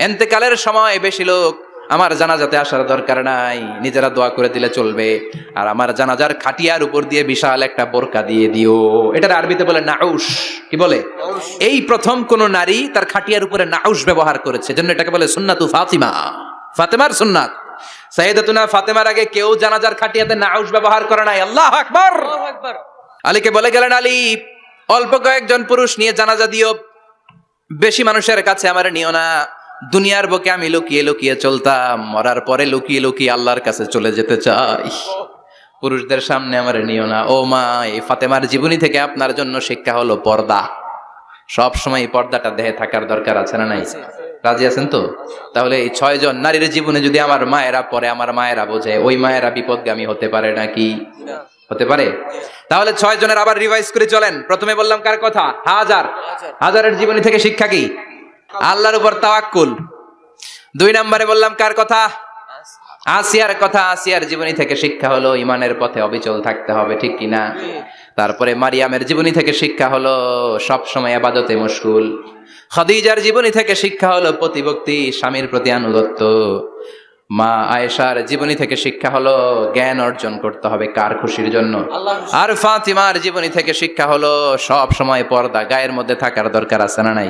Speaker 1: ইন্তেকালের সময় বেশি লোক আমার জানাজাতে আসার দরকার নাই, নিজেরা দোয়া করে দিলে চলবে। আর আমার জানাজার খাটিয়ার উপর দিয়ে বিশাল একটা বোরকা দিয়ে দিও। এটার আরবিতে বলে নাউশ। কি বলে? এই প্রথম কোন নারী তার খাটিয়ার উপরে নাউশ ব্যবহার করেছে, জন্য এটাকে বলে সুন্নাতু ফাতিমা, ফাতেমার সুন্নাত। সাইয়েদাতুনা ফাতেমার আগে কেউ জানাজার খাটিয়াতে নাউশ ব্যবহার করে নাই। আল্লাহু আকবার।
Speaker 2: আল্লাহু আকবার।
Speaker 1: আলীকে বলে গেলেন, আলী, অল্প কয়েকজন পুরুষ নিয়ে জানাজা দিও, বেশি মানুষের কাছে আমার নিও না। দুনিয়ার বুকে আমি লুকিয়ে লুকিয়ে চলতাম, মরার পরে লুকিয়ে লুকিয়ে আল্লাহর কাছে চলে যেতে চাই, পুরুষদের সামনে আমার নিও না। ও মা, এই ফাতেমার জীবনী থেকে আপনার জন্য শিক্ষা হলো পর্দা। সব সময় এই পর্দাটা দেহে থাকার দরকার আছে না নাই? রাজি আছেন তো? তাহলে এই 6 জন নারীর জীবনে যদি আমার মায়েরা পড়ে, আমার মায়েরা বোঝে, ওই মায়েরা বিপদগামী হতে পারে নাকি? হতে পারে। তাহলে 6 জনের আবার রিভাইজ করে চলেন। প্রথমে বললাম কার কথা? হাজারের জীবনী থেকে শিক্ষা কি? আল্লাহর উপর তাওয়াক্কুল। 2 নম্বরে বললাম কার কথা? আসিয়ার কথা। আসিয়ার জীবনী থেকে শিক্ষা হলো ইমানের পথে অবিচল থাকতে হবে, ঠিক কিনা? তারপরে মারিয়ামের জীবনী থেকে শিক্ষা হলো সব সময় ইবাদতে মশগুল। খাদিজার জীবনী থেকে শিক্ষা হলো প্রতিভক্তি, স্বামীর প্রতি আনুগত্য। মা আয়েশার জীবনী থেকে শিক্ষা হলো জ্ঞান অর্জন করতে হবে কার খুশির জন্য। আর ফাতিমার জীবনী থেকে শিক্ষা হলো সব সময় পর্দা গায়ের মধ্যে থাকার দরকার আছে না নাই?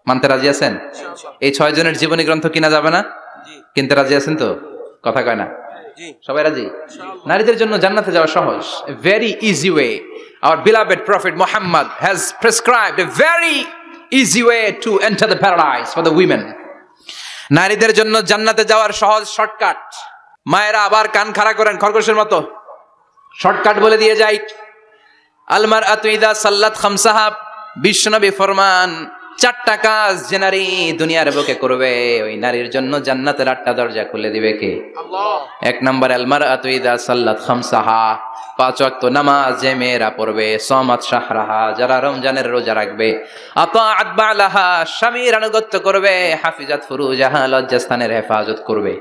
Speaker 1: মানতে রাজি আছেন? এই 6 জনের জীবনী গ্রন্থ কিনা যাবে না? কিনতে রাজি আছেন তো? কথা কয় না? সবাই রাজি? নারীদের জন্য জান্নাতে যাওয়া সহজ, a very easy way. Our beloved prophet Muhammad has prescribed a very easy way to enter the paradise for the women. নারীদের জন্য জান্নাতে যাওয়ার সহজ শর্টকাট। মায়েরা আবার কান খাড়া করেন খরগোশের মতো, শর্টকাট বলে দিয়ে যাই। আলমার আতুইদা সাল্লাত খামসাহা, বিশ্বনবী ফরমান 4টা কাজ যে নারী দুনিয়ার বুকে করবে ওই নারীর জন্য জান্নাতের 8টা দরজা খুলে দিবে কে? আল্লাহ। 1 নম্বর আলমার আতুইদা সাল্লাত খামসাহা, 5 ওয়াক্ত নামাজ যে মেয়েরা পড়বে, সামাত শাহরাহা যারা রমজানের রোজা রাখবে, আতাআত বালাহা স্বামীর আনুগত্য করবে, হাফিজাত ফুরুজাহা লজ্জাস্থানের হেফাজত করবে।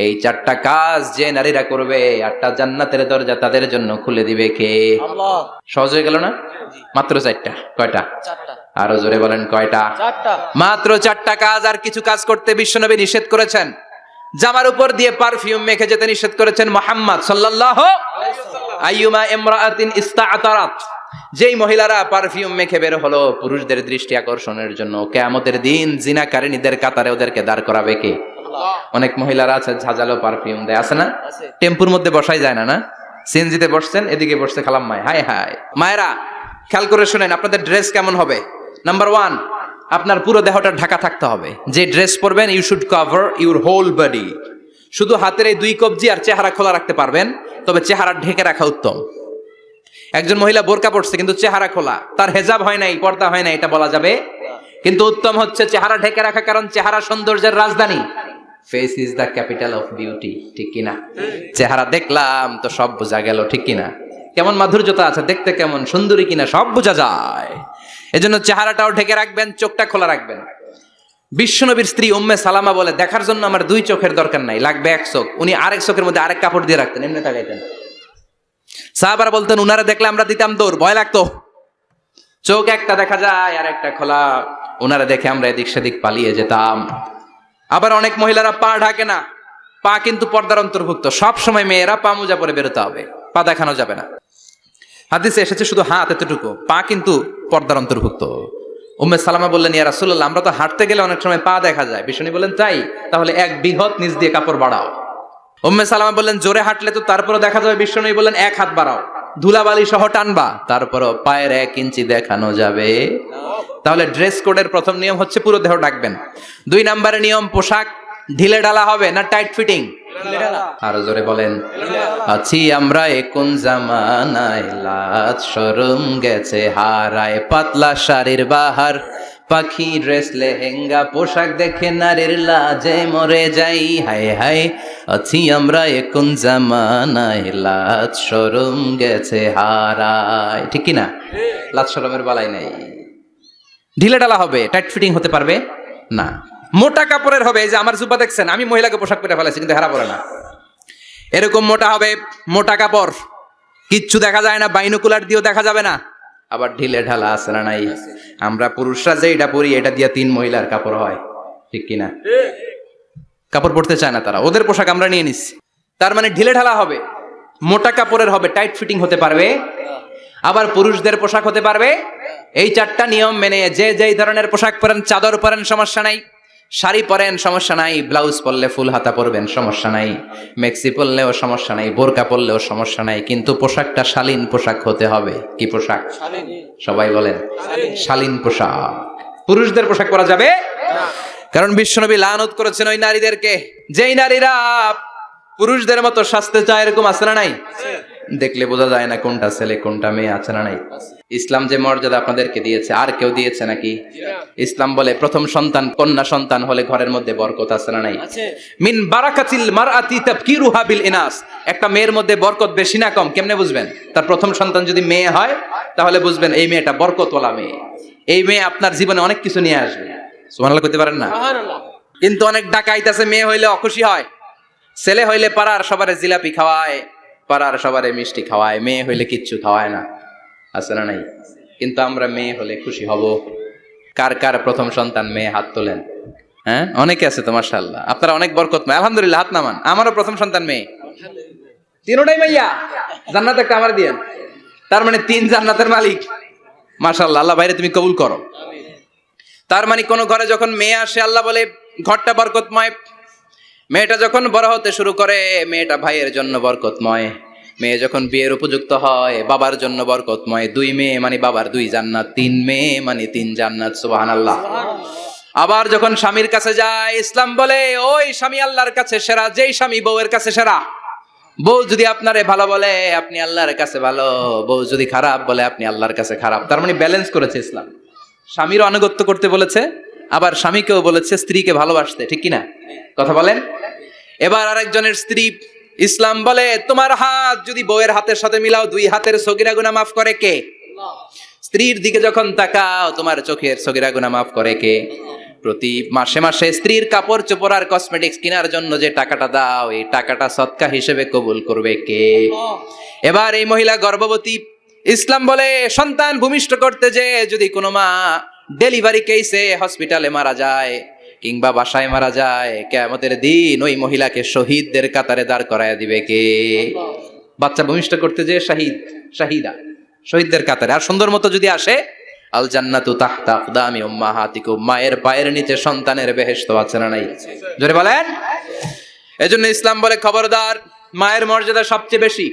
Speaker 1: এই 4টা কাজ যে নারীরা করবে 8টা জান্নাতের দরজা তাদের জন্য খুলে দিবে কে? আল্লাহ। সহজ হয়ে গেল না? মাত্র 4টা। কয়টা? 4টা। আরো জোরে বলেন কয়টা? 4টা। মাত্র 4টা কাজ। আর কিছু কাজ করতে বিশ্বনবী নিষেধ করেছেন। জামার উপর দিয়ে পারফিউম মেখে যেতে নিষেধ করেছেন মুহাম্মদ সাল্লাল্লাহু আলাইহি ওয়াসাল্লাম। আইয়ুমা ইমরাআতিন ইস্তাআতারাত, যেই মহিলারা পারফিউম মেখে বের হলো পুরুষদের দৃষ্টি আকর্ষণের জন্য, কিয়ামতের দিন জিনাকারিনীদের কাতারে ওদেরকে দাঁড় করাবে কে? আল্লাহ। অনেক মহিলারা আছে ঝাঁঝালো পারফিউম দেয়, আছে না? টেম্পুর মধ্যে বসাই যায় না, না সিএনজিতে বসছেন, এদিকে বসছে খালাম্মায়, হায় হায়। মায়েরা খেয়াল করে শুনেন, আপনাদের ড্রেস কেমন হবে? নাম্বার 1, আপনার পুরো দেহটা ঢাকা থাকতে হবে। যে ড্রেস পরবেন you should cover your whole body. শুধু হাতের এই 2 কবজি আর চেহারা খোলা রাখতে পারবেন, তবে চেহারা ঢেকে রাখা উত্তম। একজন মহিলা বোরকা পরছে কিন্তু চেহারা খোলা, তার হেজাব হয় নাই, পর্দা হয় নাই, এটা বলা যাবে? কিন্তু উত্তম হচ্ছে চেহারা ঢেকে রাখা, কারণ চেহারা সৌন্দর্যের রাজধানী। Face is the capital of beauty, ঠিক কিনা? চেহারা দেখলাম তো সব বোঝা গেল, ঠিক কিনা? কেমন মাধুর্যতা আছে, দেখতে কেমন সুন্দরী কিনা সব বোঝা যায়। এজন্য চেহারাটাও ঢেকে রাখবেন, চোখটা খোলা রাখবেন। বিশ্বনবীর স্ত্রী উম্মে সালামা বলে, দেখার জন্য আমার 2 চোখের দরকার নাই, লাগবে 1 চোখ। উনি আরেক চোখের মধ্যে আরেক কাপড় দিয়ে রাখতেন, এমনি তাকাইতেন। সাহাবারা বলতেন উনারা দেখলে আমরা দিতাম দৌড়, ভয় লাগতো। চোখ একটা দেখা যায় আর একটা খোলা, উনারা দেখে আমরা এদিক সেদিক পালিয়ে যেতাম। আবার অনেক মহিলারা পা ঢাকে না, পা কিন্তু পর্দার অন্তর্ভুক্ত। সব সময় মেয়েরা পা মোজা পরে বেরোতে হবে, পা দেখানো যাবে না। হাদিসে এসেছে শুধু হাত এতটুকু, পা কিন্তু পর্দার অন্তর্ভুক্ত। উম্মে সালামা বললেন, ইয়া রাসূলুল্লাহ, আমরা তো হাঁটতে গেলে অনেক সময় পা দেখা যায়। বিষ্ণু বললেন, তাই? তাহলে 1 বিঘত নিচ দিয়ে কাপড় বাড়াও। উম্মে সালামা বললেন, জোরে হাঁটলে তো তারপরও দেখা যাবে। বিষ্ণু বললেন, 1 হাত বাড়াও, ধুলাবালি সহ টানবা, তারপরও পায়ের 1 ইঞ্চি দেখানো যাবে। তাহলে ড্রেস কোডের প্রথম নিয়ম হচ্ছে পুরো দেহ ঢাকবেন। 2 নম্বরের নিয়ম, পোশাক ঢিলে ঢালা হবে না টাইট ফিটিং? আরো জোরে বলেন। আছি আমরা কোন জামানায়, লাজ শরম গেছে হারায়, পাতলা শাড়ির বাহার, পাখি ড্রেস লেহেঙ্গা, পোশাক দেখে নারীর লাজে মরে যাই, হায় হায়। আছি আমরা কোন জামানায়, লাজ শরম গেছে হারায়, ঠিক কিনা? লাজ শরমের বালাই নাই। ঢিলে ঢালা হবে, টাইট ফিটিং হতে পারবে না। মোটা কাপড়ের হবে, এই যে আমার জুব্বা দেখছেন, আমি মহিলাকে পোশাক পরে ফেলেছি কিন্তু হেরা পরে না, এরকম মোটা হবে, মোটা কাপড়, কিচ্ছু দেখা যায় না, বাইনোকুলার দিয়েও দেখা যাবে না। আবার ঢিলে ঢালা আছে না নাই? আমরা পুরুষরা যে এটা পরি, এটা দিয়ে 3 মহিলার কাপড় হয়, ঠিক কিনা? কাপড় পরতে চায় না তারা, ওদের পোশাক আমরা নিয়ে নিচ্ছি। তার মানে ঢিলে ঢালা হবে, মোটা কাপড়ের হবে, টাইট ফিটিং হতে পারবে। আবার পুরুষদের পোশাক হতে পারবে। এই 4টা নিয়ম মেনে যে যেই ধরনের পোশাক পরেন, চাদর পরেন সমস্যা নাই, শাড়ি পরেন সমস্যা নাই, ব্লাউজ পরলে ফুল হাতা পরবেন সমস্যা নাই, মেক্সি পরলেও সমস্যা নাই, বোরকা পরলেও সমস্যা নাই, কিন্তু পোশাকটা শালীন পোশাক হতে হবে। কি পোশাক? সবাই বলেন, শালীন পোশাক। পুরুষদের পোশাক পরা যাবে না, কারণ বিশ্বনবী লানত করেছেন ওই নারীদেরকে যেই নারীরা পুরুষদের মতো সাজতে চায়। এরকম আছে না নাই? দেখলে বোঝা যায় না কোনটা ছেলে কোনটা মেয়ে, আছে না নাই? ইসলাম যে মর্যাদা আপনাদেরকে দিয়েছে আর কেউ দিয়েছে নাকি? ইসলাম বলে প্রথম সন্তান কন্যা সন্তান হলে ঘরের মধ্যে বরকত, আছে না নাই? মিন বারাকাতিল মারআতি তাবকিরুহা বিল ইনাস। একটা মেয়ের মধ্যে বরকত বেশি না কম কেমনে বুঝবেন? তার প্রথম সন্তান যদি মেয়ে হয় তাহলে বুঝবেন এই মেয়েটা বরকতওয়ালা মেয়ে, এই মেয়ে আপনার জীবনে অনেক কিছু নিয়ে আসবে। সুবহানাল্লাহ কইতে পারেন না? কিন্তু অনেক ডাকাইত আছে, মেয়ে হইলে অখুশি হয়, ছেলে হইলে পাড়ার সবারে জিলাপি খাওয়ায়, পাড়ার সবারে মিষ্টি খাওয়ায়, মেয়ে হইলে কিচ্ছু খাওয়ায় না। আছে না নাই? কিন্তু আমরা মেয়ে হলে খুশি হব। কার কার প্রথম সন্তান মেয়ে? হাত তোলেন। হ্যাঁ, অনেকে আছে তো মাশাআল্লাহ। আপনারা অনেক বরকতময়, আলহামদুলিল্লাহ। হাত নামান। আমারও প্রথম সন্তান মেয়ে, তিনোটাই মাইয়া। জান্নাত একটা আমার দিয়েন। তার মানে 3 জান্নাতের মালিক। মাশাআল্লাহ, আল্লাহ বাইরে তুমি কবুল করো। তার মানে কোন ঘরে যখন মেয়ে আসে, আল্লাহ বলে ঘরটা বরকতময়। মেয়েটা যখন বড় হতে শুরু করে, মেয়েটা ভাইয়ের জন্য বরকতময়। মেয়ে যখন বিয়ের উপযুক্ত হয়, বাবার জন্য বরকতময়। 2 মেয়ে মানে বাবার 2 জান্নাত, 3 মেয়ে মানে 3 জান্নাত। সুবহানাল্লাহ। আবার যখন স্বামীর কাছে যায়, ইসলাম বলে ওই স্বামী আল্লাহর কাছে সেরা, যেই স্বামী বউয়ের কাছে সেরা। বউ যদি আপনারে ভালো বলে, আপনি আল্লাহর কাছে ভালো। বউ যদি খারাপ বলে, আপনি আল্লাহর কাছে খারাপ। তার মানে ব্যালেন্স করেছে ইসলাম। স্বামীরও আনুগত্য করতে বলেছে, আবার স্বামীকেও বলেছে স্ত্রীকে ভালোবাসতে। ঠিক কিনা? কথা বলেন। এবার আরেকজনের স্ত্রী, ইসলাম বলে তোমার হাত যদি বউয়ের হাতের সাথে মিলাও, 2 হাতের সগীরা গুনাহ মাফ করে কে? স্ত্রীর দিকে যখন তাকাও, তোমার চোখের সগীরা গুনাহ মাফ করে কে? প্রতি মাসে মাসে স্ত্রীর কাপড় চোপড় আর কসমেটিক্স কেনার জন্য যে টাকাটা দাও, এই টাকাটা সদকা হিসেবে কবুল করবে কে? এবার এই মহিলা গর্ভবতী, ইসলাম বলে সন্তান ভূমিষ্ঠ করতে যে যদি কোনো মা ডেলিভারি কেসে হসপিটালে মারা যায় কিংবা বাসায় মারা যায়, কিয়ামতের দিন ওই মহিলাকে শহীদদের কাতারে দাঁড় করায় দিবে কে? বাচ্চা ভূমিষ্ঠ করতে যে শাহিদা, শহীদদের কাতারে। আর সুন্দর মতো যদি আসে, আল জান্নাতু তাহতা আকদামি উম্মাহাতিকুম, মায়ের পায়ের নিচে সন্তানের বেহেশত আছে না নাই? জোরে বলেন। এজন্য ইসলাম বলে খবরদার, মায়ের মর্যাদা সবচেয়ে বেশি।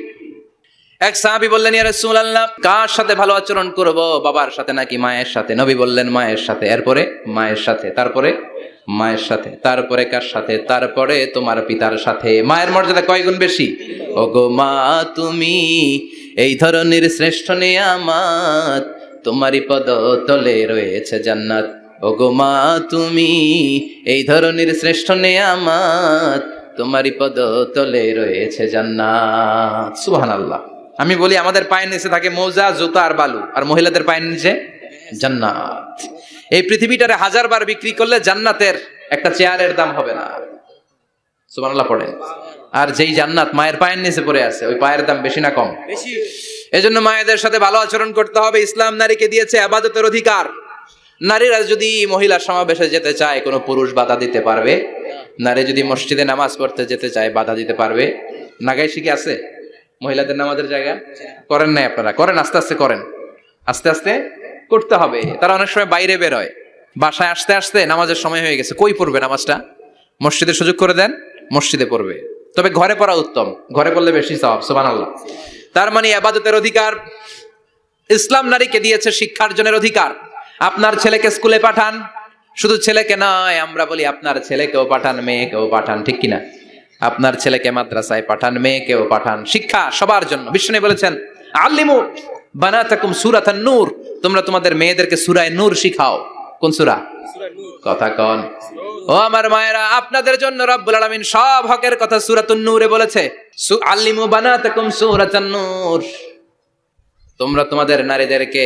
Speaker 1: এক সাহাবী বললেন, ইয়া রাসূলুল্লাহ, কার সাথে ভালো আচরণ করব, বাবার সাথে নাকি মায়ের সাথে? নবী বললেন মায়ের সাথে, এরপরে মায়ের সাথে, তারপরে মায়ের সাথে, তারপরে কার সাথে? তারপরে তোমার পিতার সাথে। মায়ের মর্যাদা কয় গুণ বেশি? ওগো মা, তুমি এই ধরনের শ্রেষ্ঠ নিয়ামত, তোমারই পদ তলে রয়েছে জান্নাত। ওগো মা, তুমি এই ধরনের শ্রেষ্ঠ নিয়ামত, তোমারই পদ তলে রয়েছে জান্নাত। সুবহানাল্লাহ। আমি বলি আমাদের পায়ের নিচে থাকে মোজা, জুতা আর বালু, আর মহিলাদের পায়ের নিচে জান্নাত। এই পৃথিবীটারে 1000 বার বিক্রি করলে জান্নাতের একটা চেয়ারের দাম হবে না। সুবহানাল্লাহ পড়েন। আর যেই জান্নাত মায়ের পায়ের নিচে পড়ে আছে, ওই পায়ের দাম বেশি না কম? বেশি। এজন্য মায়েদের সাথে ভালো আচরণ করতে হবে। ইসলাম নারীকে দিয়েছে ইবাদতের অধিকার। নারীরা যদি মহিলা সমাবেশে যেতে চায়, কোনো পুরুষ বাধা দিতে পারবে? নারী যদি মসজিদে নামাজ পড়তে যেতে চায়, বাধা দিতে পারবে? নাগাই শিখে আছে মহিলাদের নামাজের জায়গা? করেন নাই আপনারা? করেন, আস্তে আস্তে করেন, আস্তে আস্তে করতে হবে। তারা অনেক সময় বাইরে বের হয়, বাসায় আসতে আসতে নামাজের সময় হয়ে গেছে। কই পড়বে নামাজটা? মসজিদে সুযোগ করে দেন, মসজিদে পড়বে। তবে ঘরে পড়া উত্তম, ঘরে পড়লে বেশি সওয়াব। সুবহানাল্লাহ। তার মানে ইবাদতের অধিকার ইসলাম নারীকে দিয়েছে, শিক্ষার্জনের অধিকার। আপনার ছেলেকে স্কুলে পাঠান, শুধু ছেলেকে নয়, আমরা বলি আপনার ছেলেকেও পাঠান, মেয়েকেও পাঠান। ঠিক কিনা? আপনার ছেলেকে মাদ্রাসায় পাঠান, মেয়েকেও পাঠান। শিক্ষা সবার জন্য। বিষ্ণু বলেছেন, আল্লিমু বানাতাকুম সূরাতান নূর, তোমরা তোমাদের মেয়েদেরকে সূরা নূর শিখাও। কোন সূরা? কথা কন। ও আমার মায়েরা, আপনাদের জন্য রব্বুল আলামিন সব হকের কথা সূরাতুন নূরে বলেছে। আল্লিমু বানাতাকুম সূরাতান নূর, তোমরা তোমাদের নারীদেরকে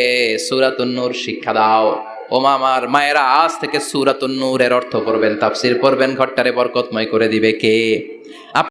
Speaker 1: সূরাতুন নূর শিক্ষা দাও। ও আমার মায়েরা, আজ থেকে সূরাতুন নূরের অর্থ পড়বেন, তাফসীর পড়বেন, ঘরটারে বরকতময় করে দিবে কে?